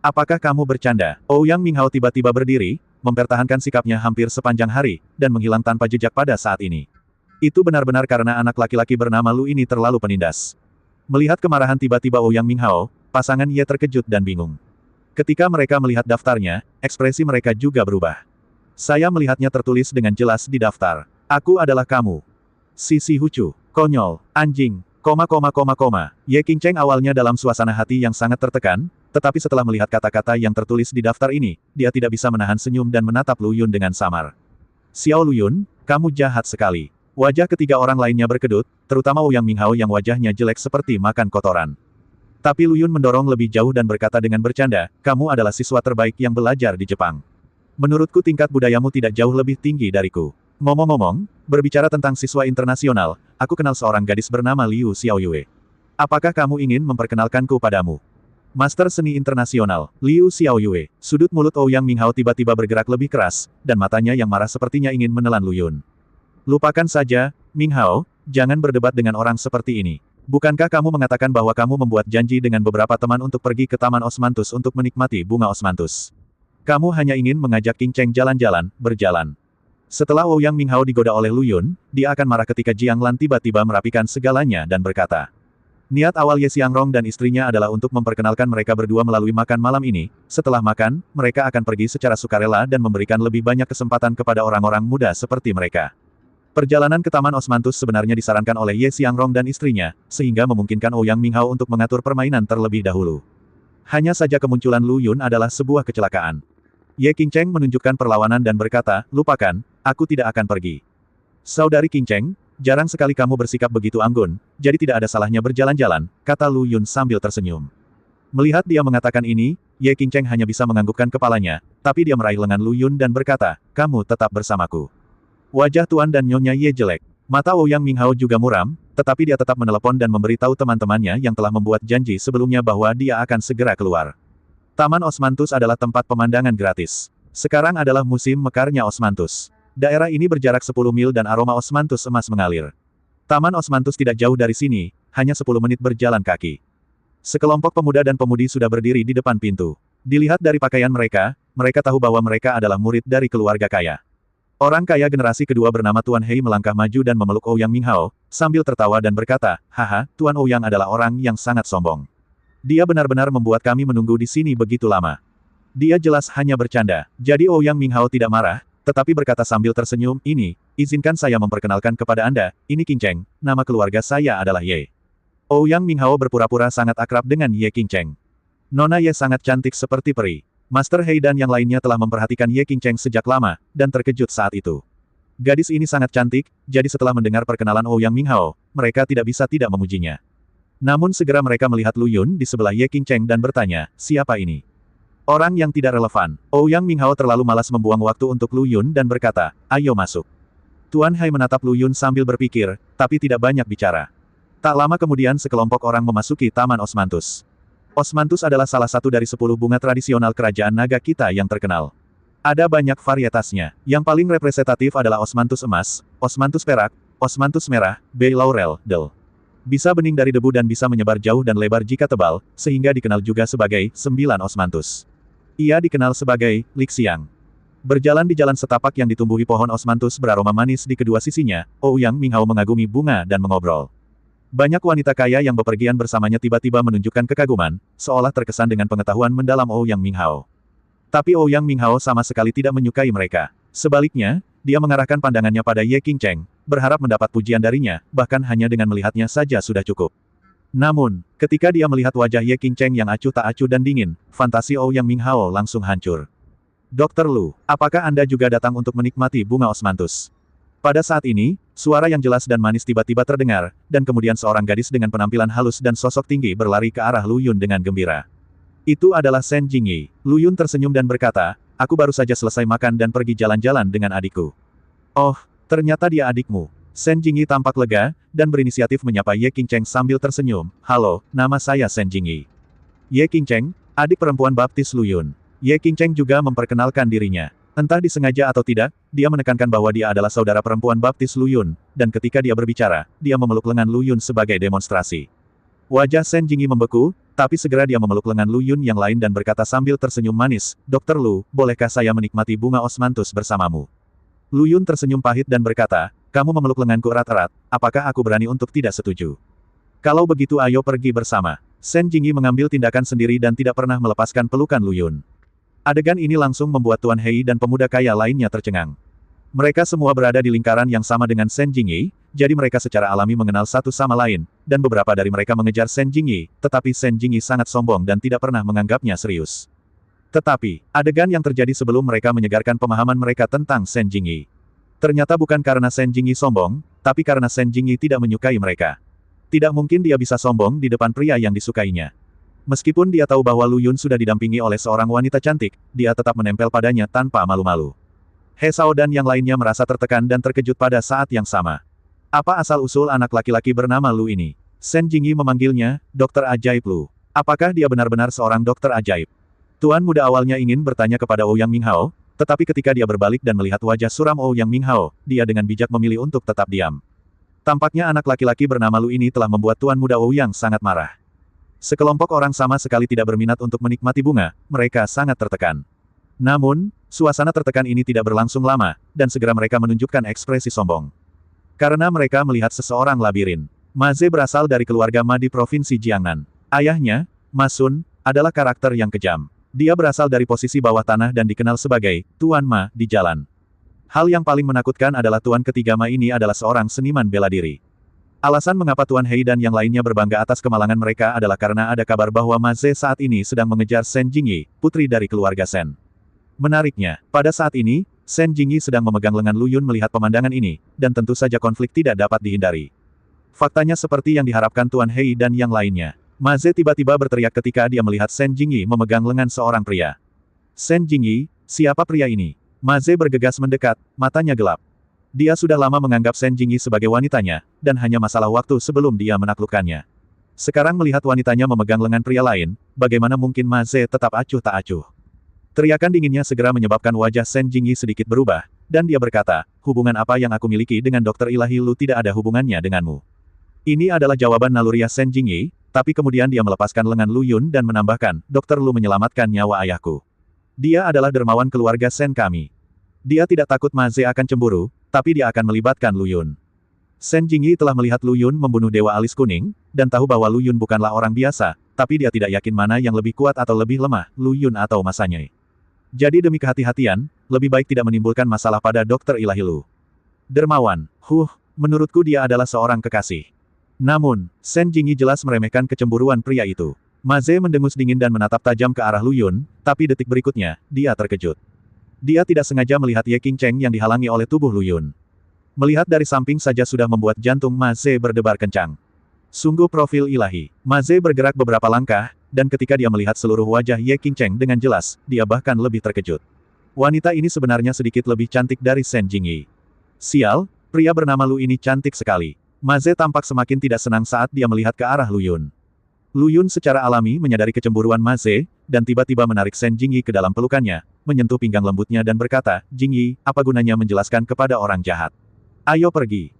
Apakah kamu bercanda? Ouyang Minghao tiba-tiba berdiri, mempertahankan sikapnya hampir sepanjang hari, dan menghilang tanpa jejak pada saat ini. Itu benar-benar karena anak laki-laki bernama Lu ini terlalu penindas. Melihat kemarahan tiba-tiba Ouyang Minghao, pasangan Ye terkejut dan bingung. Ketika mereka melihat daftarnya, ekspresi mereka juga berubah. Saya melihatnya tertulis dengan jelas di daftar. Aku adalah kamu. Sisi Hucu. Konyol. Anjing. Ye Qingcheng awalnya dalam suasana hati yang sangat tertekan, tetapi setelah melihat kata-kata yang tertulis di daftar ini, dia tidak bisa menahan senyum dan menatap Lu Yun dengan samar. Xiao Lu Yun, kamu jahat sekali. Wajah ketiga orang lainnya berkedut, terutama Ouyang Minghao yang wajahnya jelek seperti makan kotoran. Tapi Lu Yun mendorong lebih jauh dan berkata dengan bercanda, kamu adalah siswa terbaik yang belajar di Jepang. Menurutku tingkat budayamu tidak jauh lebih tinggi dariku. Ngomong-ngomong, berbicara tentang siswa internasional, aku kenal seorang gadis bernama Liu Xiaoyue. Apakah kamu ingin memperkenalkanku padamu? Master seni internasional, Liu Xiaoyue. Sudut mulut Ouyang Minghao tiba-tiba bergerak lebih keras, dan matanya yang marah sepertinya ingin menelan Lu Yun. Lupakan saja, Minghao, jangan berdebat dengan orang seperti ini. Bukankah kamu mengatakan bahwa kamu membuat janji dengan beberapa teman untuk pergi ke Taman Osmanthus untuk menikmati bunga Osmanthus? Kamu hanya ingin mengajak Qing Cheng jalan-jalan, berjalan. Setelah Ouyang Minghao digoda oleh Lu Yun, dia akan marah ketika Jiang Lan tiba-tiba merapikan segalanya dan berkata. Niat awal Ye Xiangrong dan istrinya adalah untuk memperkenalkan mereka berdua melalui makan malam ini. Setelah makan, mereka akan pergi secara sukarela dan memberikan lebih banyak kesempatan kepada orang-orang muda seperti mereka. Perjalanan ke Taman Osmanthus sebenarnya disarankan oleh Ye Xiangrong dan istrinya, sehingga memungkinkan Ouyang Minghao untuk mengatur permainan terlebih dahulu. Hanya saja kemunculan Lu Yun adalah sebuah kecelakaan. Ye Qingcheng menunjukkan perlawanan dan berkata, lupakan, aku tidak akan pergi. Saudari Qingcheng, jarang sekali kamu bersikap begitu anggun, jadi tidak ada salahnya berjalan-jalan, kata Lu Yun sambil tersenyum. Melihat dia mengatakan ini, Ye Qingcheng hanya bisa menganggukkan kepalanya, tapi dia meraih lengan Lu Yun dan berkata, kamu tetap bersamaku. Wajah Tuan dan Nyonya Ye jelek. Mata Ouyang Minghao juga muram, tetapi dia tetap menelepon dan memberitahu teman-temannya yang telah membuat janji sebelumnya bahwa dia akan segera keluar. Taman Osmanthus adalah tempat pemandangan gratis. Sekarang adalah musim mekarnya Osmanthus. Daerah ini berjarak 10 mil dan aroma Osmanthus emas mengalir. Taman Osmanthus tidak jauh dari sini, hanya 10 menit berjalan kaki. Sekelompok pemuda dan pemudi sudah berdiri di depan pintu. Dilihat dari pakaian mereka, mereka tahu bahwa mereka adalah murid dari keluarga kaya. Orang kaya generasi kedua bernama Tuan Hei melangkah maju dan memeluk Ouyang Minghao, sambil tertawa dan berkata, haha, Tuan Ouyang adalah orang yang sangat sombong. Dia benar-benar membuat kami menunggu di sini begitu lama. Dia jelas hanya bercanda, jadi Ouyang Minghao tidak marah, tetapi berkata sambil tersenyum, ini, izinkan saya memperkenalkan kepada Anda, ini Qingcheng, nama keluarga saya adalah Ye. Ouyang Minghao berpura-pura sangat akrab dengan Ye Qingcheng. Nona Ye sangat cantik seperti peri. Master Hei dan yang lainnya telah memperhatikan Ye Qingcheng sejak lama, dan terkejut saat itu. Gadis ini sangat cantik, jadi setelah mendengar perkenalan Ouyang Minghao, mereka tidak bisa tidak memujinya. Namun segera mereka melihat Lu Yun di sebelah Ye Qingcheng dan bertanya, siapa ini? Orang yang tidak relevan. Ouyang Minghao terlalu malas membuang waktu untuk Lu Yun dan berkata, ayo masuk. Tuan Hai menatap Lu Yun sambil berpikir, tapi tidak banyak bicara. Tak lama kemudian sekelompok orang memasuki Taman Osmanthus. Osmanthus adalah salah satu dari 10 bunga tradisional kerajaan naga kita yang terkenal. Ada banyak varietasnya. Yang paling representatif adalah Osmanthus emas, Osmanthus perak, Osmanthus merah, Bay Laurel, Del. Bisa bening dari debu dan bisa menyebar jauh dan lebar jika tebal, sehingga dikenal juga sebagai 9 Osmanthus. Ia dikenal sebagai Lixiang. Berjalan di jalan setapak yang ditumbuhi pohon Osmanthus beraroma manis di kedua sisinya, Ouyang Minghao mengagumi bunga dan mengobrol. Banyak wanita kaya yang bepergian bersamanya tiba-tiba menunjukkan kekaguman, seolah terkesan dengan pengetahuan mendalam Ouyang Minghao. Tapi Ouyang Minghao sama sekali tidak menyukai mereka. Sebaliknya, dia mengarahkan pandangannya pada Ye Qingcheng, berharap mendapat pujian darinya, bahkan hanya dengan melihatnya saja sudah cukup. Namun, ketika dia melihat wajah Ye Qingcheng yang acuh tak acuh dan dingin, fantasi Ouyang Minghao langsung hancur. Dr. Lu, apakah Anda juga datang untuk menikmati bunga Osmanthus? Pada saat ini, suara yang jelas dan manis tiba-tiba terdengar, dan kemudian seorang gadis dengan penampilan halus dan sosok tinggi berlari ke arah Lu Yun dengan gembira. Itu adalah Shen Jingyi. Lu Yun tersenyum dan berkata, aku baru saja selesai makan dan pergi jalan-jalan dengan adikku. Oh, ternyata dia adikmu. Shen Jingyi tampak lega, dan berinisiatif menyapa Ye Qingcheng sambil tersenyum. Halo, nama saya Shen Jingyi. Ye Qingcheng, adik perempuan baptis Lu Yun. Ye Qingcheng juga memperkenalkan dirinya. Entah disengaja atau tidak, dia menekankan bahwa dia adalah saudara perempuan baptis Lu Yun, dan ketika dia berbicara, dia memeluk lengan Lu Yun sebagai demonstrasi. Wajah Shen Jingyi membeku, tapi segera dia memeluk lengan Lu Yun yang lain dan berkata sambil tersenyum manis, Dr. Lu, bolehkah saya menikmati bunga Osmanthus bersamamu? Lu Yun tersenyum pahit dan berkata, kamu memeluk lenganku erat-erat, apakah aku berani untuk tidak setuju? Kalau begitu ayo pergi bersama. Shen Jingyi mengambil tindakan sendiri dan tidak pernah melepaskan pelukan Lu Yun. Adegan ini langsung membuat Tuan Hei dan pemuda kaya lainnya tercengang. Mereka semua berada di lingkaran yang sama dengan Shen Jingyi, jadi mereka secara alami mengenal satu sama lain, dan beberapa dari mereka mengejar Shen Jingyi, tetapi Shen Jingyi sangat sombong dan tidak pernah menganggapnya serius. Tetapi, adegan yang terjadi sebelum mereka menyegarkan pemahaman mereka tentang Shen Jingyi. Ternyata bukan karena Shen Jingyi sombong, tapi karena Shen Jingyi tidak menyukai mereka. Tidak mungkin dia bisa sombong di depan pria yang disukainya. Meskipun dia tahu bahwa Lu Yun sudah didampingi oleh seorang wanita cantik, dia tetap menempel padanya tanpa malu-malu. He Sao dan yang lainnya merasa tertekan dan terkejut pada saat yang sama. Apa asal-usul anak laki-laki bernama Lu ini? Shen Jingyi memanggilnya, Dokter Ajaib Lu. Apakah dia benar-benar seorang dokter ajaib? Tuan muda awalnya ingin bertanya kepada Ouyang Minghao, tetapi ketika dia berbalik dan melihat wajah suram Ouyang Minghao, dia dengan bijak memilih untuk tetap diam. Tampaknya anak laki-laki bernama Lu ini telah membuat Tuan Muda Ouyang sangat marah. Sekelompok orang sama sekali tidak berminat untuk menikmati bunga, mereka sangat tertekan. Namun, suasana tertekan ini tidak berlangsung lama, dan segera mereka menunjukkan ekspresi sombong. Karena mereka melihat seseorang labirin. Ma Ze berasal dari keluarga Ma di Provinsi Jiangnan. Ayahnya, Ma Sun, adalah karakter yang kejam. Dia berasal dari posisi bawah tanah dan dikenal sebagai Tuan Ma di jalan. Hal yang paling menakutkan adalah Tuan ketiga Ma ini adalah seorang seniman bela diri. Alasan mengapa Tuan Hei dan yang lainnya berbangga atas kemalangan mereka adalah karena ada kabar bahwa Ma Ze saat ini sedang mengejar Shen Jingyi, putri dari keluarga Shen. Menariknya, pada saat ini, Shen Jingyi sedang memegang lengan Lu Yun melihat pemandangan ini, dan tentu saja konflik tidak dapat dihindari. Faktanya seperti yang diharapkan Tuan Hei dan yang lainnya. Ma Ze tiba-tiba berteriak ketika dia melihat Shen Jingyi memegang lengan seorang pria. Shen Jingyi, siapa pria ini? Ma Ze bergegas mendekat, matanya gelap. Dia sudah lama menganggap Shen Jingyi sebagai wanitanya, dan hanya masalah waktu sebelum dia menaklukkannya. Sekarang melihat wanitanya memegang lengan pria lain, bagaimana mungkin Ma Ze tetap acuh tak acuh? Teriakan dinginnya segera menyebabkan wajah Shen Jingyi sedikit berubah, dan dia berkata, hubungan apa yang aku miliki dengan Dokter Ilahi Lu tidak ada hubungannya denganmu. Ini adalah jawaban naluriah Shen Jingyi, tapi kemudian dia melepaskan lengan Lu Yun dan menambahkan, Dokter Lu menyelamatkan nyawa ayahku. Dia adalah dermawan keluarga Shen kami. Dia tidak takut Ma Ze akan cemburu, tapi dia akan melibatkan Lu Yun. Shen Jingyi telah melihat Lu Yun membunuh Dewa Alis Kuning, dan tahu bahwa Lu Yun bukanlah orang biasa, tapi dia tidak yakin mana yang lebih kuat atau lebih lemah, Lu Yun atau masanya. Jadi demi kehati-hatian, lebih baik tidak menimbulkan masalah pada Dokter Ilahi Lu. Dermawan, menurutku dia adalah seorang kekasih. Namun, Shen Jingyi jelas meremehkan kecemburuan pria itu. Ma Ze mendengus dingin dan menatap tajam ke arah Lu Yun, tapi detik berikutnya, dia terkejut. Dia tidak sengaja melihat Ye Qingcheng yang dihalangi oleh tubuh Lu Yun. Melihat dari samping saja sudah membuat jantung Ma Ze berdebar kencang. Sungguh profil ilahi. Ma Ze bergerak beberapa langkah, dan ketika dia melihat seluruh wajah Ye Qingcheng dengan jelas, dia bahkan lebih terkejut. Wanita ini sebenarnya sedikit lebih cantik dari Shen Jingyi. Sial, pria bernama Lu ini cantik sekali. Ma Ze tampak semakin tidak senang saat dia melihat ke arah Lu Yun. Lu Yun secara alami menyadari kecemburuan Ma Ze, dan tiba-tiba menarik Shen Jingyi ke dalam pelukannya, menyentuh pinggang lembutnya dan berkata, Jingyi, apa gunanya menjelaskan kepada orang jahat? Ayo pergi.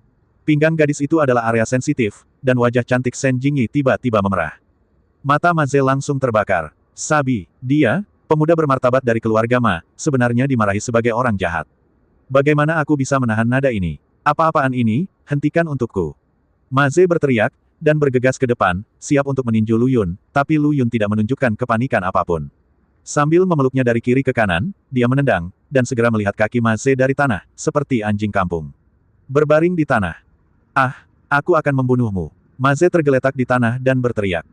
Pinggang gadis itu adalah area sensitif, dan wajah cantik Shen Jingyi tiba-tiba memerah. Mata Ma Ze langsung terbakar. Sabi, dia, pemuda bermartabat dari keluarga Ma, sebenarnya dimarahi sebagai orang jahat. Bagaimana aku bisa menahan nada ini? Apa-apaan ini? Hentikan untukku. Ma Ze berteriak, dan bergegas ke depan, siap untuk meninju Lu Yun, tapi Lu Yun tidak menunjukkan kepanikan apapun. Sambil memeluknya dari kiri ke kanan, dia menendang, dan segera melihat kaki Ma Ze dari tanah, seperti anjing kampung. Berbaring di tanah. Ah, aku akan membunuhmu. Ma Ze tergeletak di tanah dan berteriak.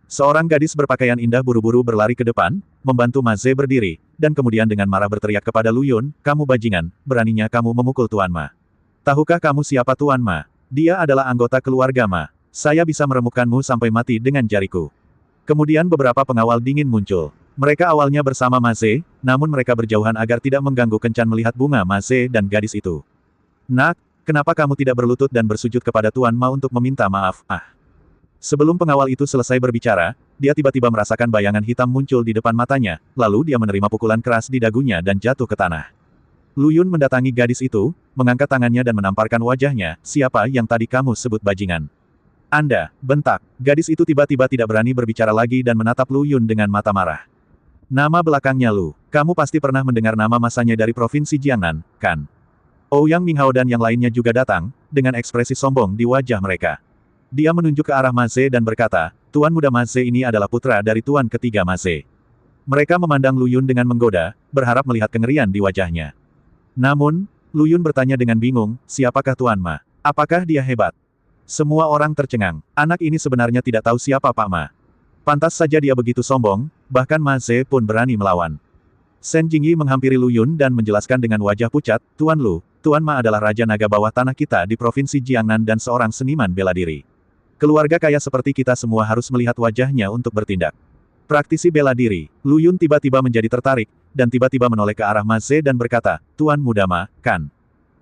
Seorang gadis berpakaian indah buru-buru berlari ke depan, membantu Ma Ze berdiri, dan kemudian dengan marah berteriak kepada Lu Yun, kamu bajingan, beraninya kamu memukul Tuan Ma. Tahukah kamu siapa Tuan Ma? Dia adalah anggota keluarga Ma. Saya bisa meremukkanmu sampai mati dengan jariku. Kemudian beberapa pengawal dingin muncul. Mereka awalnya bersama Ma Ze, namun mereka berjauhan agar tidak mengganggu kencan melihat bunga Ma Ze dan gadis itu. Nak, kenapa kamu tidak berlutut dan bersujud kepada Tuan Ma untuk meminta maaf? Sebelum pengawal itu selesai berbicara, dia tiba-tiba merasakan bayangan hitam muncul di depan matanya, lalu dia menerima pukulan keras di dagunya dan jatuh ke tanah. Lu Yun mendatangi gadis itu, mengangkat tangannya dan menamparkan wajahnya, siapa yang tadi kamu sebut bajingan? Anda, bentak. Gadis itu tiba-tiba tidak berani berbicara lagi dan menatap Lu Yun dengan mata marah. Nama belakangnya Lu. Kamu pasti pernah mendengar nama masanya dari Provinsi Jiangnan, kan? Ouyang Minghao dan yang lainnya juga datang, dengan ekspresi sombong di wajah mereka. Dia menunjuk ke arah Ma Ze dan berkata, Tuan muda Ma Ze ini adalah putra dari Tuan ketiga Ma Ze. Mereka memandang Lu Yun dengan menggoda, berharap melihat kengerian di wajahnya. Namun, Lu Yun bertanya dengan bingung, siapakah Tuan Ma? Apakah dia hebat? Semua orang tercengang. Anak ini sebenarnya tidak tahu siapa Pak Ma. Pantas saja dia begitu sombong, bahkan Ma Ze pun berani melawan. Shen Jingyi menghampiri Lu Yun dan menjelaskan dengan wajah pucat, Tuan Lu, Tuan Ma adalah Raja Naga bawah tanah kita di Provinsi Jiangnan dan seorang seniman bela diri. Keluarga kaya seperti kita semua harus melihat wajahnya untuk bertindak. Praktisi bela diri, Lu Yun tiba-tiba menjadi tertarik, dan tiba-tiba menoleh ke arah Ma Ze dan berkata, Tuan muda Ma, kan?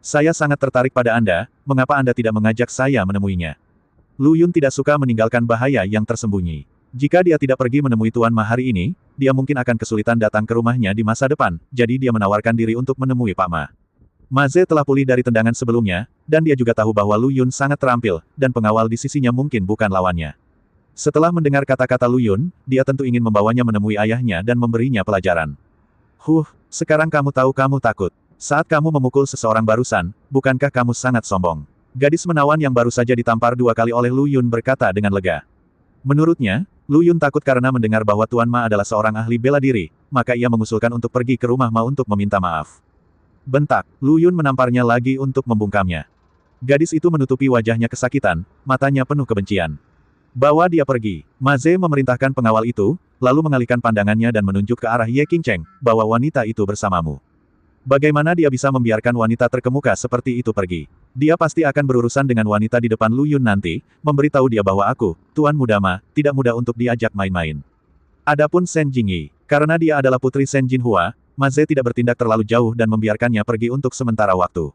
Saya sangat tertarik pada Anda, mengapa Anda tidak mengajak saya menemuinya? Lu Yun tidak suka meninggalkan bahaya yang tersembunyi. Jika dia tidak pergi menemui Tuan Ma hari ini, dia mungkin akan kesulitan datang ke rumahnya di masa depan, jadi dia menawarkan diri untuk menemui Pak Ma. Ma Ze telah pulih dari tendangan sebelumnya, dan dia juga tahu bahwa Lu Yun sangat terampil, dan pengawal di sisinya mungkin bukan lawannya. Setelah mendengar kata-kata Lu Yun, dia tentu ingin membawanya menemui ayahnya dan memberinya pelajaran. Sekarang kamu tahu kamu takut. Saat kamu memukul seseorang barusan, bukankah kamu sangat sombong? Gadis menawan yang baru saja ditampar 2 kali oleh Lu Yun berkata dengan lega. Menurutnya, Lu Yun takut karena mendengar bahwa Tuan Ma adalah seorang ahli bela diri, maka ia mengusulkan untuk pergi ke rumah Ma untuk meminta maaf. Bentak, Lu Yun menamparnya lagi untuk membungkamnya. Gadis itu menutupi wajahnya kesakitan, matanya penuh kebencian. Bawa dia pergi. Ma Ze memerintahkan pengawal itu, lalu mengalihkan pandangannya dan menunjuk ke arah Ye Qingcheng, bawa wanita itu bersamamu. Bagaimana dia bisa membiarkan wanita terkemuka seperti itu pergi? Dia pasti akan berurusan dengan wanita di depan Lu Yun nanti, memberitahu dia bahwa aku, Tuan Muda Ma, tidak mudah untuk diajak main-main. Adapun Shen Jingyi, karena dia adalah putri Shen Jinhua, Ma Ze tidak bertindak terlalu jauh dan membiarkannya pergi untuk sementara waktu.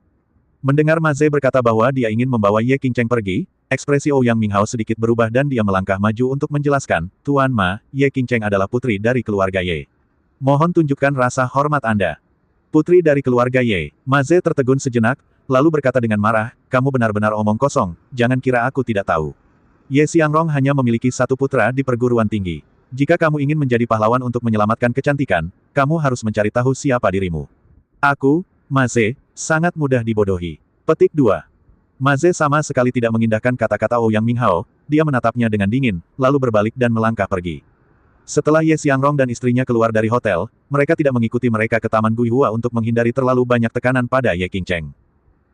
Mendengar Ma Ze berkata bahwa dia ingin membawa Ye Qingcheng pergi, ekspresi Ouyang Minghao sedikit berubah dan dia melangkah maju untuk menjelaskan, Tuan Ma, Ye Qingcheng adalah putri dari keluarga Ye. Mohon tunjukkan rasa hormat Anda. Putri dari keluarga Ye. Ma Ze tertegun sejenak, lalu berkata dengan marah, kamu benar-benar omong kosong, jangan kira aku tidak tahu. Ye Xiangrong hanya memiliki 1 putra di perguruan tinggi. Jika kamu ingin menjadi pahlawan untuk menyelamatkan kecantikan, kamu harus mencari tahu siapa dirimu. Aku, Ma Ze, sangat mudah dibodohi. Petik 2. Ma Ze sama sekali tidak mengindahkan kata-kata Ouyang Minghao, dia menatapnya dengan dingin, lalu berbalik dan melangkah pergi. Setelah Ye Xiangrong dan istrinya keluar dari hotel, mereka tidak mengikuti mereka ke Taman Guihua untuk menghindari terlalu banyak tekanan pada Ye Qingcheng.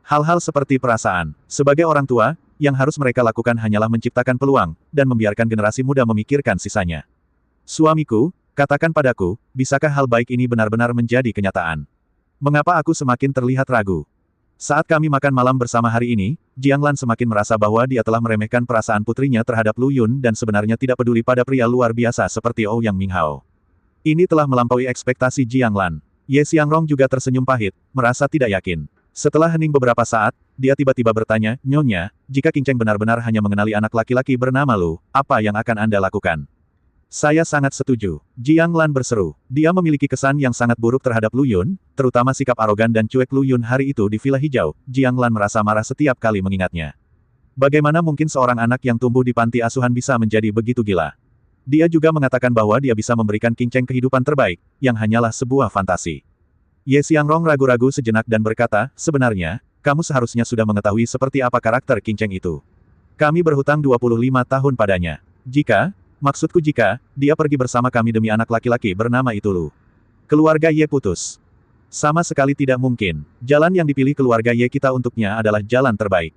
Hal-hal seperti perasaan, sebagai orang tua, yang harus mereka lakukan hanyalah menciptakan peluang, dan membiarkan generasi muda memikirkan sisanya. Suamiku, katakan padaku, bisakah hal baik ini benar-benar menjadi kenyataan? Mengapa aku semakin terlihat ragu? Saat kami makan malam bersama hari ini, Jiang Lan semakin merasa bahwa dia telah meremehkan perasaan putrinya terhadap Lu Yun dan sebenarnya tidak peduli pada pria luar biasa seperti Ouyang Minghao. Ini telah melampaui ekspektasi Jiang Lan. Ye Xiangrong juga tersenyum pahit, merasa tidak yakin. Setelah hening beberapa saat, dia tiba-tiba bertanya, Nyonya, jika Qingcheng benar-benar hanya mengenali anak laki-laki bernama Lu, apa yang akan Anda lakukan? Saya sangat setuju. Jiang Lan berseru. Dia memiliki kesan yang sangat buruk terhadap Lu Yun, terutama sikap arogan dan cuek Lu Yun hari itu di Villa Hijau. Jiang Lan merasa marah setiap kali mengingatnya. Bagaimana mungkin seorang anak yang tumbuh di panti asuhan bisa menjadi begitu gila? Dia juga mengatakan bahwa dia bisa memberikan Qingcheng kehidupan terbaik, yang hanyalah sebuah fantasi. Ye Xiangrong ragu-ragu sejenak dan berkata, sebenarnya, kamu seharusnya sudah mengetahui seperti apa karakter Qingcheng itu. Kami berhutang 25 tahun padanya. Maksudku jika, dia pergi bersama kami demi anak laki-laki bernama itu Lu. Keluarga Ye putus. Sama sekali tidak mungkin. Jalan yang dipilih keluarga Ye kita untuknya adalah jalan terbaik.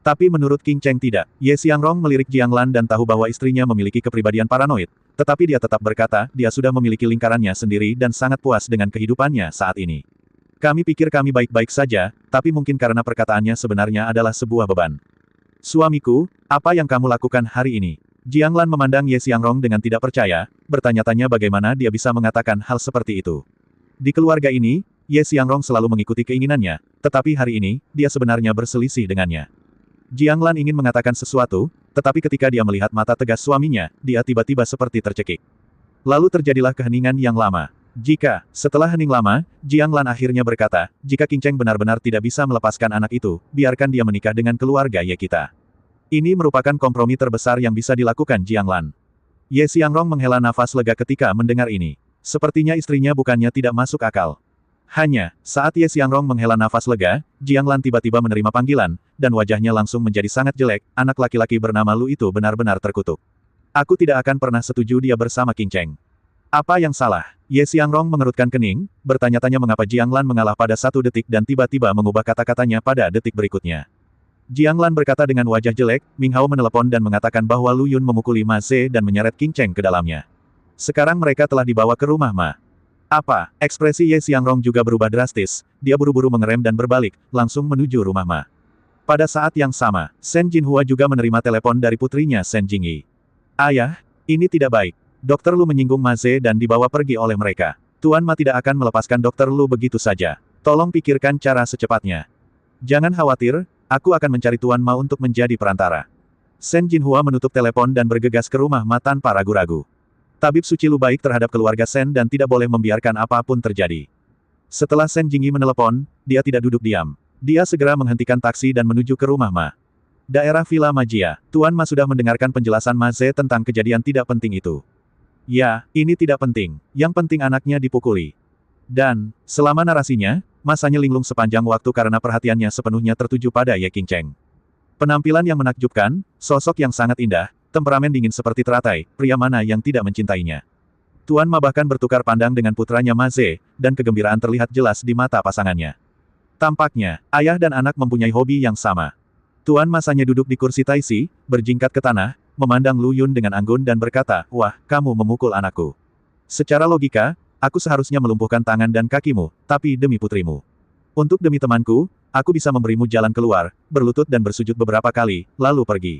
Tapi menurut Qingcheng tidak. Ye Xiangrong melirik Jiang Lan dan tahu bahwa istrinya memiliki kepribadian paranoid. Tetapi dia tetap berkata, dia sudah memiliki lingkarannya sendiri dan sangat puas dengan kehidupannya saat ini. Kami pikir kami baik-baik saja, tapi mungkin karena perkataannya sebenarnya adalah sebuah beban. Suamiku, apa yang kamu lakukan hari ini? Jiang Lan memandang Ye Xiangrong dengan tidak percaya, bertanya-tanya bagaimana dia bisa mengatakan hal seperti itu. Di keluarga ini, Ye Xiangrong selalu mengikuti keinginannya, tetapi hari ini, dia sebenarnya berselisih dengannya. Jiang Lan ingin mengatakan sesuatu, tetapi ketika dia melihat mata tegas suaminya, dia tiba-tiba seperti tercekik. Lalu terjadilah keheningan yang lama. Setelah hening lama, Jiang Lan akhirnya berkata, jika Qingcheng benar-benar tidak bisa melepaskan anak itu, biarkan dia menikah dengan keluarga Ye kita. Ini merupakan kompromi terbesar yang bisa dilakukan Jiang Lan. Ye Xiangrong menghela nafas lega ketika mendengar ini. Sepertinya istrinya bukannya tidak masuk akal. Hanya, saat Ye Xiangrong menghela nafas lega, Jiang Lan tiba-tiba menerima panggilan, dan wajahnya langsung menjadi sangat jelek, anak laki-laki bernama Lu itu benar-benar terkutuk. Aku tidak akan pernah setuju dia bersama Qingcheng. Apa yang salah? Ye Xiangrong mengerutkan kening, bertanya-tanya mengapa Jiang Lan mengalah pada 1 detik dan tiba-tiba mengubah kata-katanya pada detik berikutnya. Jiang Lan berkata dengan wajah jelek, Minghao menelepon dan mengatakan bahwa Lu Yun memukuli Ma Ze dan menyeret Qingcheng ke dalamnya. Sekarang mereka telah dibawa ke rumah Ma. Apa? Ekspresi Ye Xiangrong juga berubah drastis, dia buru-buru mengerem dan berbalik, langsung menuju rumah Ma. Pada saat yang sama, Shen Jinhua juga menerima telepon dari putrinya Shen Jingyi. Ayah, ini tidak baik. Dokter Lu menyinggung Ma Ze dan dibawa pergi oleh mereka. Tuan Ma tidak akan melepaskan Dokter Lu begitu saja. Tolong pikirkan cara secepatnya. Jangan khawatir, aku akan mencari Tuan Ma untuk menjadi perantara. Shen Jinhua menutup telepon dan bergegas ke rumah Ma tanpa ragu-ragu. Tabib suci Lu baik terhadap keluarga Shen dan tidak boleh membiarkan apapun terjadi. Setelah Shen Jingyi menelepon, dia tidak duduk diam. Dia segera menghentikan taksi dan menuju ke rumah Ma. Daerah Villa Magia. Tuan Ma sudah mendengarkan penjelasan Ma Ze tentang kejadian tidak penting itu. Ya, ini tidak penting. Yang penting anaknya dipukuli. Dan, selama narasinya, masanya linglung sepanjang waktu karena perhatiannya sepenuhnya tertuju pada Ye Qingcheng. Penampilan yang menakjubkan, sosok yang sangat indah, temperamen dingin seperti teratai, pria mana yang tidak mencintainya. Tuan Ma bahkan bertukar pandang dengan putranya Ma Ze, dan kegembiraan terlihat jelas di mata pasangannya. Tampaknya, ayah dan anak mempunyai hobi yang sama. Tuan Masanya duduk di kursi taisi, berjingkat ke tanah, memandang Lu Yun dengan anggun dan berkata, "Wah, kamu memukul anakku. Secara logika, aku seharusnya melumpuhkan tangan dan kakimu, tapi demi putrimu. Untuk demi temanku, aku bisa memberimu jalan keluar, berlutut dan bersujud beberapa kali, lalu pergi."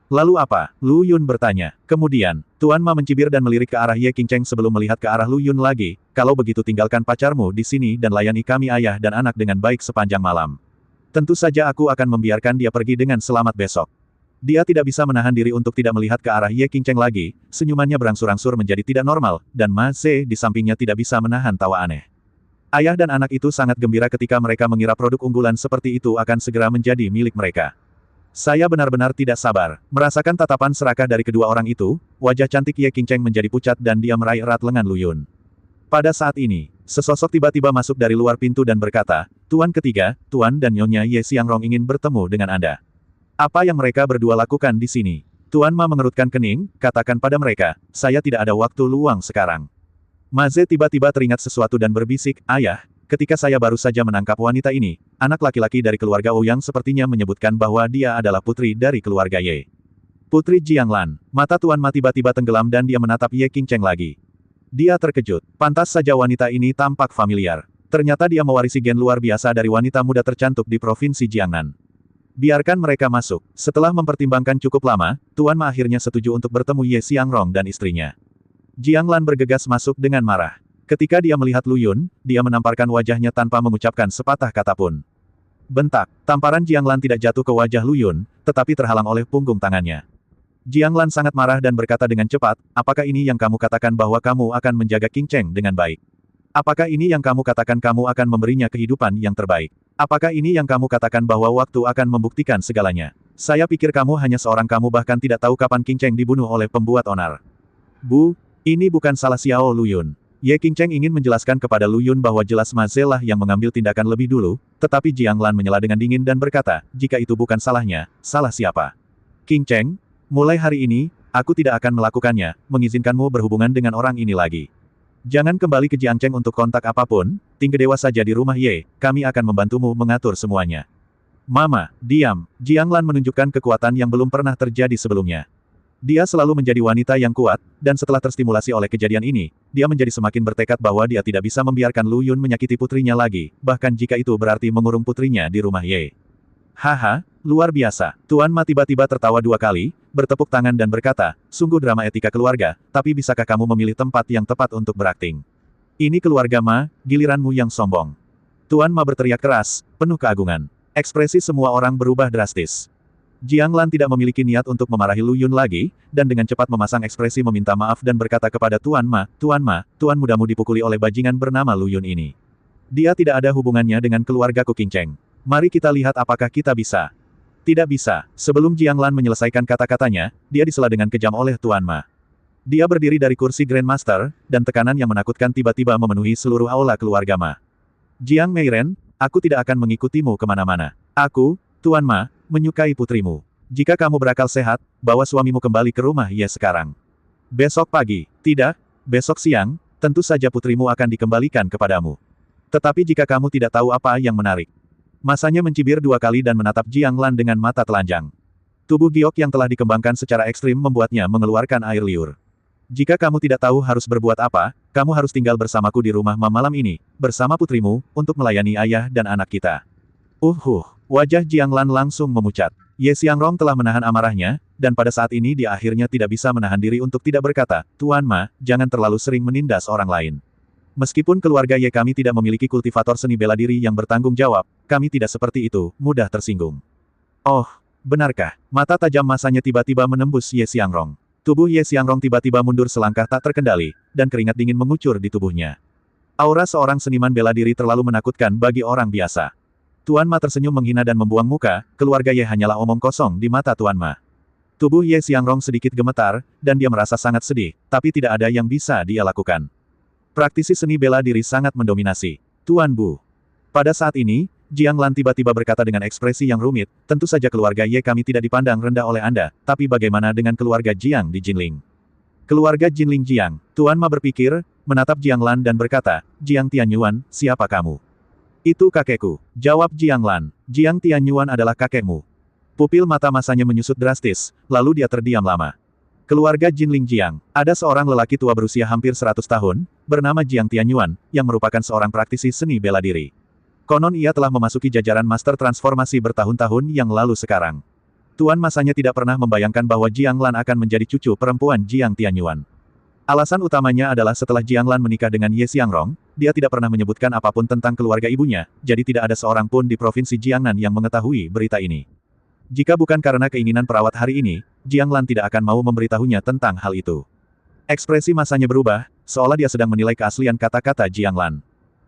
"Lalu apa?" Lu Yun bertanya. Kemudian, Tuan Ma mencibir dan melirik ke arah Ye Qingcheng sebelum melihat ke arah Lu Yun lagi, "Kalau begitu tinggalkan pacarmu di sini dan layani kami ayah dan anak dengan baik sepanjang malam. Tentu saja aku akan membiarkan dia pergi dengan selamat besok." Dia tidak bisa menahan diri untuk tidak melihat ke arah Ye Qingcheng lagi, senyumannya berangsur-angsur menjadi tidak normal, dan Ma Ze di sampingnya tidak bisa menahan tawa aneh. Ayah dan anak itu sangat gembira ketika mereka mengira produk unggulan seperti itu akan segera menjadi milik mereka. Saya benar-benar tidak sabar. Merasakan tatapan serakah dari kedua orang itu, wajah cantik Ye Qingcheng menjadi pucat dan dia meraih erat lengan Lu Yun. Pada saat ini, sesosok tiba-tiba masuk dari luar pintu dan berkata, "Tuan ketiga, Tuan dan Nyonya Ye Xiangrong ingin bertemu dengan Anda." "Apa yang mereka berdua lakukan di sini?" Tuan Ma mengerutkan kening, katakan pada mereka, "Saya tidak ada waktu luang sekarang." Ma Ze tiba-tiba teringat sesuatu dan berbisik, "Ayah, ketika saya baru saja menangkap wanita ini, anak laki-laki dari keluarga Ouyang sepertinya menyebutkan bahwa dia adalah putri dari keluarga Ye. Putri Jianglan." Mata Tuan Ma tiba-tiba tenggelam dan dia menatap Ye Qingcheng lagi. Dia terkejut. Pantas saja wanita ini tampak familiar. Ternyata dia mewarisi gen luar biasa dari wanita muda tercantik di Provinsi Jiangnan. Biarkan mereka masuk. Setelah mempertimbangkan cukup lama, Tuan Ma akhirnya setuju untuk bertemu Ye Xiangrong dan istrinya. Jianglan bergegas masuk dengan marah. Ketika dia melihat Lu Yun, dia menamparkan wajahnya tanpa mengucapkan sepatah kata pun. Bentak. Tamparan Jianglan tidak jatuh ke wajah Lu Yun, tetapi terhalang oleh punggung tangannya. Jianglan sangat marah dan berkata dengan cepat, "Apakah ini yang kamu katakan bahwa kamu akan menjaga Qingcheng dengan baik? Apakah ini yang kamu katakan kamu akan memberinya kehidupan yang terbaik? Apakah ini yang kamu katakan bahwa waktu akan membuktikan segalanya? Saya pikir kamu hanya seorang kamu bahkan tidak tahu kapan Qingcheng dibunuh oleh pembuat onar." "Bu, ini bukan salah Xiao Lu Yun." Ye Qingcheng ingin menjelaskan kepada Lu Yun bahwa jelas Ma Ze lah yang mengambil tindakan lebih dulu, tetapi Jianglan menyela dengan dingin dan berkata, "Jika itu bukan salahnya, salah siapa?" "Qingcheng, mulai hari ini, aku tidak akan melakukannya, mengizinkanmu berhubungan dengan orang ini lagi. Jangan kembali ke Jiangcheng untuk kontak apapun, tinggal dewa saja di rumah Ye, kami akan membantumu mengatur semuanya." "Mama, diam." Jianglan menunjukkan kekuatan yang belum pernah terjadi sebelumnya. Dia selalu menjadi wanita yang kuat, dan setelah terstimulasi oleh kejadian ini, dia menjadi semakin bertekad bahwa dia tidak bisa membiarkan Lu Yun menyakiti putrinya lagi, bahkan jika itu berarti mengurung putrinya di rumah Ye. "Haha, luar biasa." Tuan Ma tiba-tiba tertawa 2 kali, bertepuk tangan dan berkata, "Sungguh drama etika keluarga, tapi bisakah kamu memilih tempat yang tepat untuk berakting? Ini keluarga Ma, giliranmu yang sombong." Tuan Ma berteriak keras, penuh keagungan. Ekspresi semua orang berubah drastis. Jianglan tidak memiliki niat untuk memarahi Lu Yun lagi, dan dengan cepat memasang ekspresi meminta maaf dan berkata kepada Tuan Ma, Tuan mudamu dipukuli oleh bajingan bernama Lu Yun ini. Dia tidak ada hubungannya dengan keluarga Qingcheng. Mari kita lihat apakah kita bisa." "Tidak bisa." Sebelum Jianglan menyelesaikan kata-katanya, dia disela dengan kejam oleh Tuan Ma. Dia berdiri dari kursi Grandmaster, dan tekanan yang menakutkan tiba-tiba memenuhi seluruh aula keluarga Ma. "Jiang Meiren, aku tidak akan mengikutimu kemana-mana. Aku, Tuan Ma, menyukai putrimu. Jika kamu berakal sehat, bawa suamimu kembali ke rumah Ye sekarang. Besok pagi, tidak, besok siang, tentu saja putrimu akan dikembalikan kepadamu. Tetapi jika kamu tidak tahu apa yang menarik." Masanya mencibir 2 kali dan menatap Jianglan dengan mata telanjang. Tubuh giok yang telah dikembangkan secara ekstrim membuatnya mengeluarkan air liur. "Jika kamu tidak tahu harus berbuat apa, kamu harus tinggal bersamaku di rumah Ma malam ini, bersama putrimu, untuk melayani ayah dan anak kita." Wajah Jianglan langsung memucat. Ye Xiangrong telah menahan amarahnya, dan pada saat ini dia akhirnya tidak bisa menahan diri untuk tidak berkata, "Tuan Ma, jangan terlalu sering menindas orang lain. Meskipun keluarga Ye kami tidak memiliki kultivator seni bela diri yang bertanggung jawab, kami tidak seperti itu, mudah tersinggung." "Oh, benarkah?" Mata tajam masanya tiba-tiba menembus Ye Xiangrong. Tubuh Ye Xiangrong tiba-tiba mundur selangkah tak terkendali, dan keringat dingin mengucur di tubuhnya. Aura seorang seniman bela diri terlalu menakutkan bagi orang biasa. Tuan Ma tersenyum menghina dan membuang muka, keluarga Ye hanyalah omong kosong di mata Tuan Ma. Tubuh Ye Xiangrong sedikit gemetar, dan dia merasa sangat sedih, tapi tidak ada yang bisa dia lakukan. Praktisi seni bela diri sangat mendominasi. Tuan Bu. Pada saat ini, Jiang Lan tiba-tiba berkata dengan ekspresi yang rumit, tentu saja keluarga Ye kami tidak dipandang rendah oleh Anda, tapi bagaimana dengan keluarga Jiang di Jinling? Keluarga Jinling Jiang. Tuan Ma berpikir, menatap Jiang Lan dan berkata, Jiang Tianyuan, siapa kamu? Itu kakekku. Jawab Jiang Lan. Jiang Tianyuan adalah kakekmu. Pupil mata masanya menyusut drastis, lalu dia terdiam lama. Keluarga Jinling Jiang. Ada seorang lelaki tua berusia hampir 100 tahun, bernama Jiang Tianyuan, yang merupakan seorang praktisi seni bela diri. Konon ia telah memasuki jajaran master transformasi bertahun-tahun yang lalu sekarang. Tuan masanya tidak pernah membayangkan bahwa Jiang Lan akan menjadi cucu perempuan Jiang Tianyuan. Alasan utamanya adalah setelah Jiang Lan menikah dengan Ye Xiangrong, dia tidak pernah menyebutkan apapun tentang keluarga ibunya, jadi tidak ada seorang pun di provinsi Jiangnan yang mengetahui berita ini. Jika bukan karena keinginan perawat hari ini, Jiang Lan tidak akan mau memberitahunya tentang hal itu. Ekspresi masanya berubah, seolah dia sedang menilai keaslian kata-kata Jiang Lan.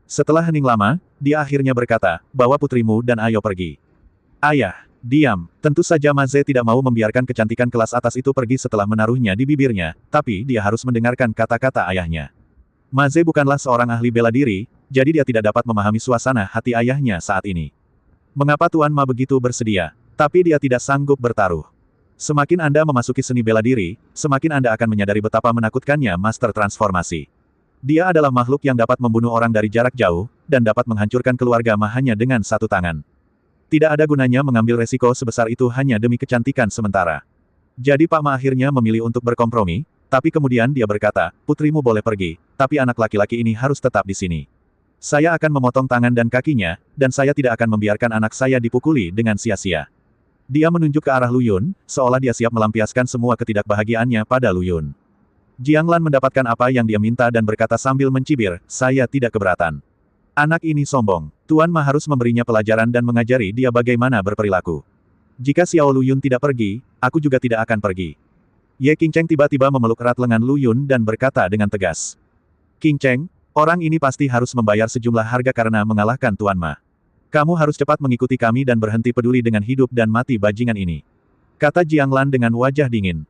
Setelah hening lama, dia akhirnya berkata, bawa putrimu dan ayo pergi. Ayah, diam. Tentu saja Ma Ze tidak mau membiarkan kecantikan kelas atas itu pergi setelah menaruhnya di bibirnya, tapi dia harus mendengarkan kata-kata ayahnya. Ma Ze bukanlah seorang ahli bela diri, jadi dia tidak dapat memahami suasana hati ayahnya saat ini. Mengapa Tuan Ma begitu bersedia? Tapi dia tidak sanggup bertaruh. Semakin Anda memasuki seni bela diri, semakin Anda akan menyadari betapa menakutkannya master transformasi. Dia adalah makhluk yang dapat membunuh orang dari jarak jauh, dan dapat menghancurkan keluarga Ma hanya dengan satu tangan. Tidak ada gunanya mengambil resiko sebesar itu hanya demi kecantikan sementara. Jadi Pak Ma akhirnya memilih untuk berkompromi, tapi kemudian dia berkata, putrimu boleh pergi, tapi anak laki-laki ini harus tetap di sini. Saya akan memotong tangan dan kakinya, dan saya tidak akan membiarkan anak saya dipukuli dengan sia-sia. Dia menunjuk ke arah Lu Yun, seolah dia siap melampiaskan semua ketidakbahagiaannya pada Lu Yun. Jiang Lan mendapatkan apa yang dia minta dan berkata sambil mencibir, saya tidak keberatan. Anak ini sombong. Tuan Ma harus memberinya pelajaran dan mengajari dia bagaimana berperilaku. Jika Xiao Lu Yun tidak pergi, aku juga tidak akan pergi. Ye Qingcheng tiba-tiba memeluk erat lengan Lu Yun dan berkata dengan tegas. Qingcheng, orang ini pasti harus membayar sejumlah harga karena mengalahkan Tuan Ma. Kamu harus cepat mengikuti kami dan berhenti peduli dengan hidup dan mati bajingan ini. Kata Jiang Lan dengan wajah dingin.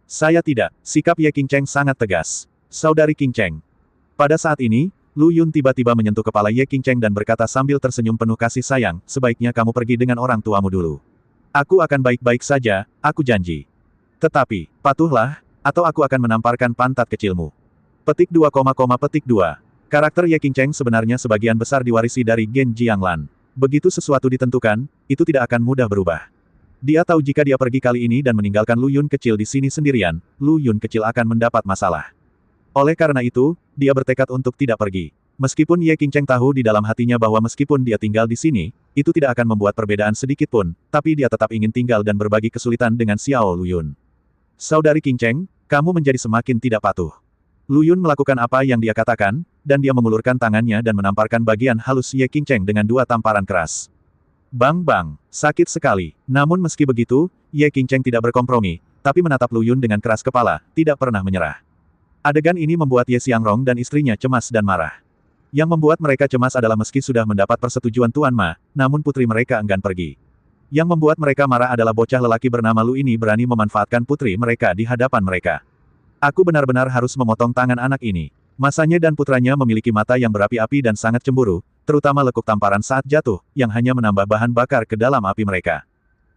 Saya tidak. Sikap Ye Qingcheng sangat tegas. Saudari Qingcheng. Pada saat ini, Lu Yun tiba-tiba menyentuh kepala Ye Qingcheng dan berkata sambil tersenyum penuh kasih sayang, sebaiknya kamu pergi dengan orang tuamu dulu. Aku akan baik-baik saja, aku janji. Tetapi, patuhlah, atau aku akan menamparkan pantat kecilmu. Petik 2, petik 2. Karakter Ye Qingcheng sebenarnya sebagian besar diwarisi dari Gen Jiang Lan. Begitu sesuatu ditentukan, itu tidak akan mudah berubah. Dia tahu jika dia pergi kali ini dan meninggalkan Lu Yun kecil di sini sendirian, Lu Yun kecil akan mendapat masalah. Oleh karena itu, dia bertekad untuk tidak pergi. Meskipun Ye Qingcheng tahu di dalam hatinya bahwa meskipun dia tinggal di sini, itu tidak akan membuat perbedaan sedikit pun, tapi dia tetap ingin tinggal dan berbagi kesulitan dengan Xiao Lu Yun. Saudari Qingcheng, kamu menjadi semakin tidak patuh. Lu Yun melakukan apa yang dia katakan, dan dia mengulurkan tangannya dan menamparkan bagian halus Ye Qingcheng dengan 2 tamparan keras. Bang-bang, sakit sekali. Namun meski begitu, Ye Qingcheng tidak berkompromi, tapi menatap Lu Yun dengan keras kepala, tidak pernah menyerah. Adegan ini membuat Ye Xiangrong dan istrinya cemas dan marah. Yang membuat mereka cemas adalah meski sudah mendapat persetujuan Tuan Ma, namun putri mereka enggan pergi. Yang membuat mereka marah adalah bocah lelaki bernama Lu ini berani memanfaatkan putri mereka di hadapan mereka. Aku benar-benar harus memotong tangan anak ini. Masanya dan putranya memiliki mata yang berapi-api dan sangat cemburu, terutama lekuk tamparan saat jatuh, yang hanya menambah bahan bakar ke dalam api mereka.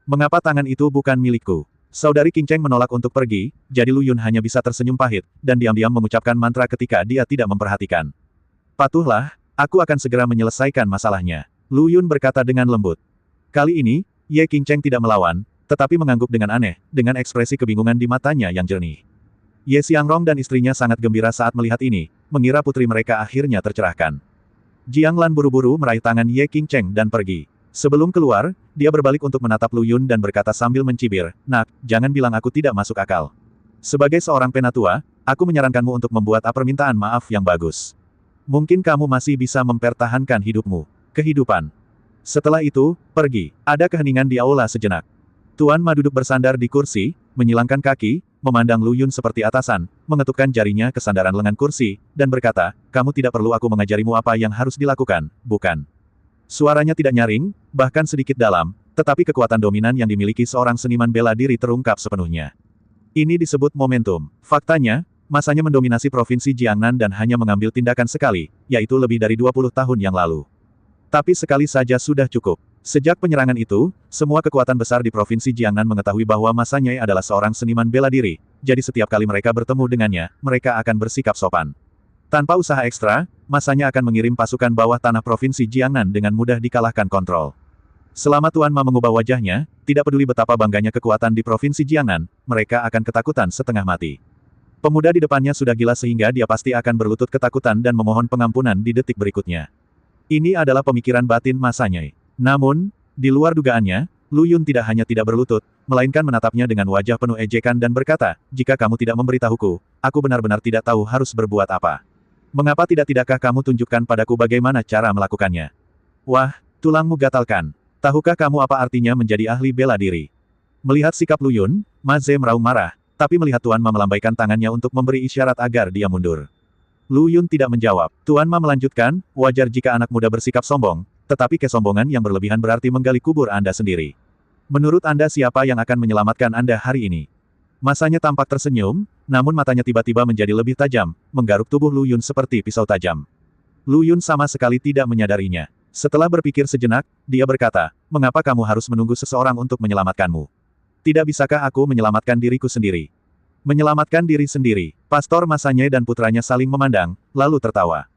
Mengapa tangan itu bukan milikku? Saudari Qingcheng menolak untuk pergi, jadi Lu Yun hanya bisa tersenyum pahit, dan diam-diam mengucapkan mantra ketika dia tidak memperhatikan. Patuhlah, aku akan segera menyelesaikan masalahnya. Lu Yun berkata dengan lembut. Kali ini, Ye Qingcheng tidak melawan, tetapi mengangguk dengan aneh, dengan ekspresi kebingungan di matanya yang jernih. Ye Xiangrong dan istrinya sangat gembira saat melihat ini, mengira putri mereka akhirnya tercerahkan. Jiang Lan buru-buru meraih tangan Ye Qingcheng dan pergi. Sebelum keluar, dia berbalik untuk menatap Lu Yun dan berkata sambil mencibir, Nak, jangan bilang aku tidak masuk akal. Sebagai seorang penatua, aku menyarankanmu untuk membuat permintaan maaf yang bagus. Mungkin kamu masih bisa mempertahankan hidupmu. Kehidupan. Setelah itu, pergi. Ada keheningan di aula sejenak. Tuan Ma duduk bersandar di kursi, menyilangkan kaki, memandang Lu Yun seperti atasan, mengetukkan jarinya ke sandaran lengan kursi, dan berkata, kamu tidak perlu aku mengajarimu apa yang harus dilakukan, bukan? Suaranya tidak nyaring, bahkan sedikit dalam, tetapi kekuatan dominan yang dimiliki seorang seniman bela diri terungkap sepenuhnya. Ini disebut momentum. Faktanya, masanya mendominasi Provinsi Jiangnan dan hanya mengambil tindakan sekali, yaitu lebih dari 20 tahun yang lalu. Tapi sekali saja sudah cukup. Sejak penyerangan itu, semua kekuatan besar di Provinsi Jiangnan mengetahui bahwa masanya adalah seorang seniman bela diri, jadi setiap kali mereka bertemu dengannya, mereka akan bersikap sopan. Tanpa usaha ekstra, masanya akan mengirim pasukan bawah tanah Provinsi Jiangnan dengan mudah dikalahkan kontrol. Selama Tuan Ma mengubah wajahnya, tidak peduli betapa bangganya kekuatan di Provinsi Jiangnan, mereka akan ketakutan setengah mati. Pemuda di depannya sudah gila sehingga dia pasti akan berlutut ketakutan dan memohon pengampunan di detik berikutnya. Ini adalah pemikiran batin masanya. Namun, di luar dugaannya, Lu Yun tidak hanya tidak berlutut, melainkan menatapnya dengan wajah penuh ejekan dan berkata, jika kamu tidak memberitahuku, aku benar-benar tidak tahu harus berbuat apa. Mengapa tidakkah kamu tunjukkan padaku bagaimana cara melakukannya? Wah, tulangmu gatalkan. Tahukah kamu apa artinya menjadi ahli bela diri? Melihat sikap Lu Yun, Ma Ze meraung marah, tapi melihat Tuan Ma melambaikan tangannya untuk memberi isyarat agar dia mundur. Lu Yun tidak menjawab. Tuan Ma melanjutkan, wajar jika anak muda bersikap sombong, tetapi kesombongan yang berlebihan berarti menggali kubur Anda sendiri. Menurut Anda siapa yang akan menyelamatkan Anda hari ini? Masanya tampak tersenyum, namun matanya tiba-tiba menjadi lebih tajam, menggaruk tubuh Lu Yun seperti pisau tajam. Lu Yun sama sekali tidak menyadarinya. Setelah berpikir sejenak, dia berkata, mengapa kamu harus menunggu seseorang untuk menyelamatkanmu? Tidak bisakah aku menyelamatkan diriku sendiri? Menyelamatkan diri sendiri. Pastor Masanya dan putranya saling memandang, lalu tertawa.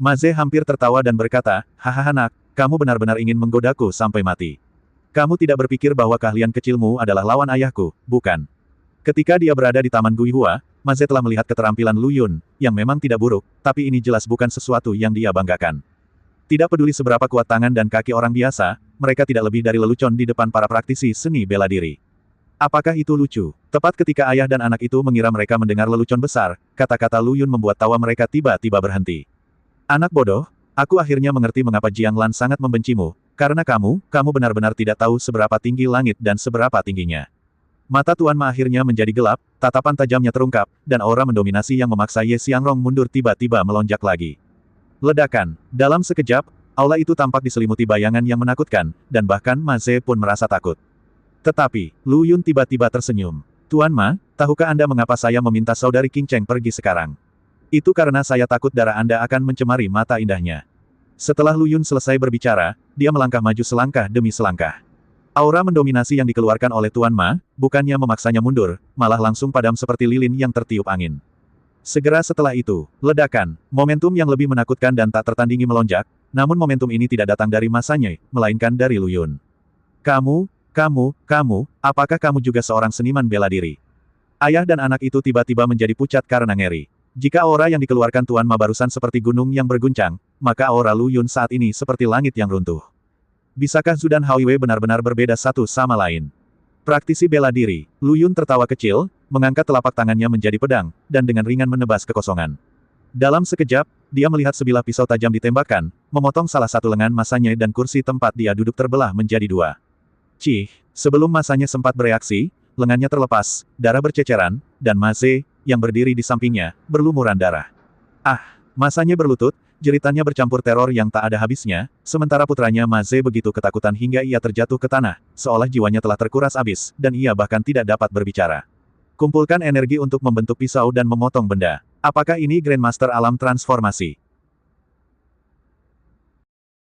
Ma Ze hampir tertawa dan berkata, hahaha nak, kamu benar-benar ingin menggodaku sampai mati. Kamu tidak berpikir bahwa keahlian kecilmu adalah lawan ayahku, bukan? Ketika dia berada di Taman Guihua, Ma Ze telah melihat keterampilan Lu Yun, yang memang tidak buruk, tapi ini jelas bukan sesuatu yang dia banggakan. Tidak peduli seberapa kuat tangan dan kaki orang biasa, mereka tidak lebih dari lelucon di depan para praktisi seni bela diri. Apakah itu lucu? Tepat ketika ayah dan anak itu mengira mereka mendengar lelucon besar, kata-kata Lu Yun membuat tawa mereka tiba-tiba berhenti. Anak bodoh, aku akhirnya mengerti mengapa Jiang Lan sangat membencimu, karena kamu benar-benar tidak tahu seberapa tinggi langit dan seberapa tingginya. Mata Tuan Ma akhirnya menjadi gelap, tatapan tajamnya terungkap, dan aura mendominasi yang memaksa Ye Xiangrong mundur tiba-tiba melonjak lagi. Ledakan. Dalam sekejap, aula itu tampak diselimuti bayangan yang menakutkan, dan bahkan Ma Ze pun merasa takut. Tetapi, Lu Yun tiba-tiba tersenyum. Tuan Ma, tahukah Anda mengapa saya meminta saudari Qing Cheng pergi sekarang? Itu karena saya takut darah Anda akan mencemari mata indahnya. Setelah Lu Yun selesai berbicara, dia melangkah maju selangkah demi selangkah. Aura mendominasi yang dikeluarkan oleh Tuan Ma, bukannya memaksanya mundur, malah langsung padam seperti lilin yang tertiup angin. Segera setelah itu, ledakan, momentum yang lebih menakutkan dan tak tertandingi melonjak, namun momentum ini tidak datang dari masanya, melainkan dari Lu Yun. Kamu, apakah kamu juga seorang seniman bela diri? Ayah dan anak itu tiba-tiba menjadi pucat karena ngeri. Jika aura yang dikeluarkan Tuan Ma barusan seperti gunung yang berguncang, maka aura Lu Yun saat ini seperti langit yang runtuh. Bisakah Zhu dan Hao Wei benar-benar berbeda satu sama lain? Praktisi bela diri, Lu Yun tertawa kecil, mengangkat telapak tangannya menjadi pedang, dan dengan ringan menebas kekosongan. Dalam sekejap, dia melihat sebilah pisau tajam ditembakkan, memotong salah satu lengan masanya dan kursi tempat dia duduk terbelah menjadi dua. Cih, sebelum masanya sempat bereaksi, lengannya terlepas, darah berceceran, dan Ma Ze, yang berdiri di sampingnya, berlumuran darah. Ah, masanya berlutut, jeritannya bercampur teror yang tak ada habisnya, sementara putranya Ma Ze begitu ketakutan hingga ia terjatuh ke tanah, seolah jiwanya telah terkuras habis, dan ia bahkan tidak dapat berbicara. Kumpulkan energi untuk membentuk pisau dan memotong benda. Apakah ini Grandmaster Alam Transformasi?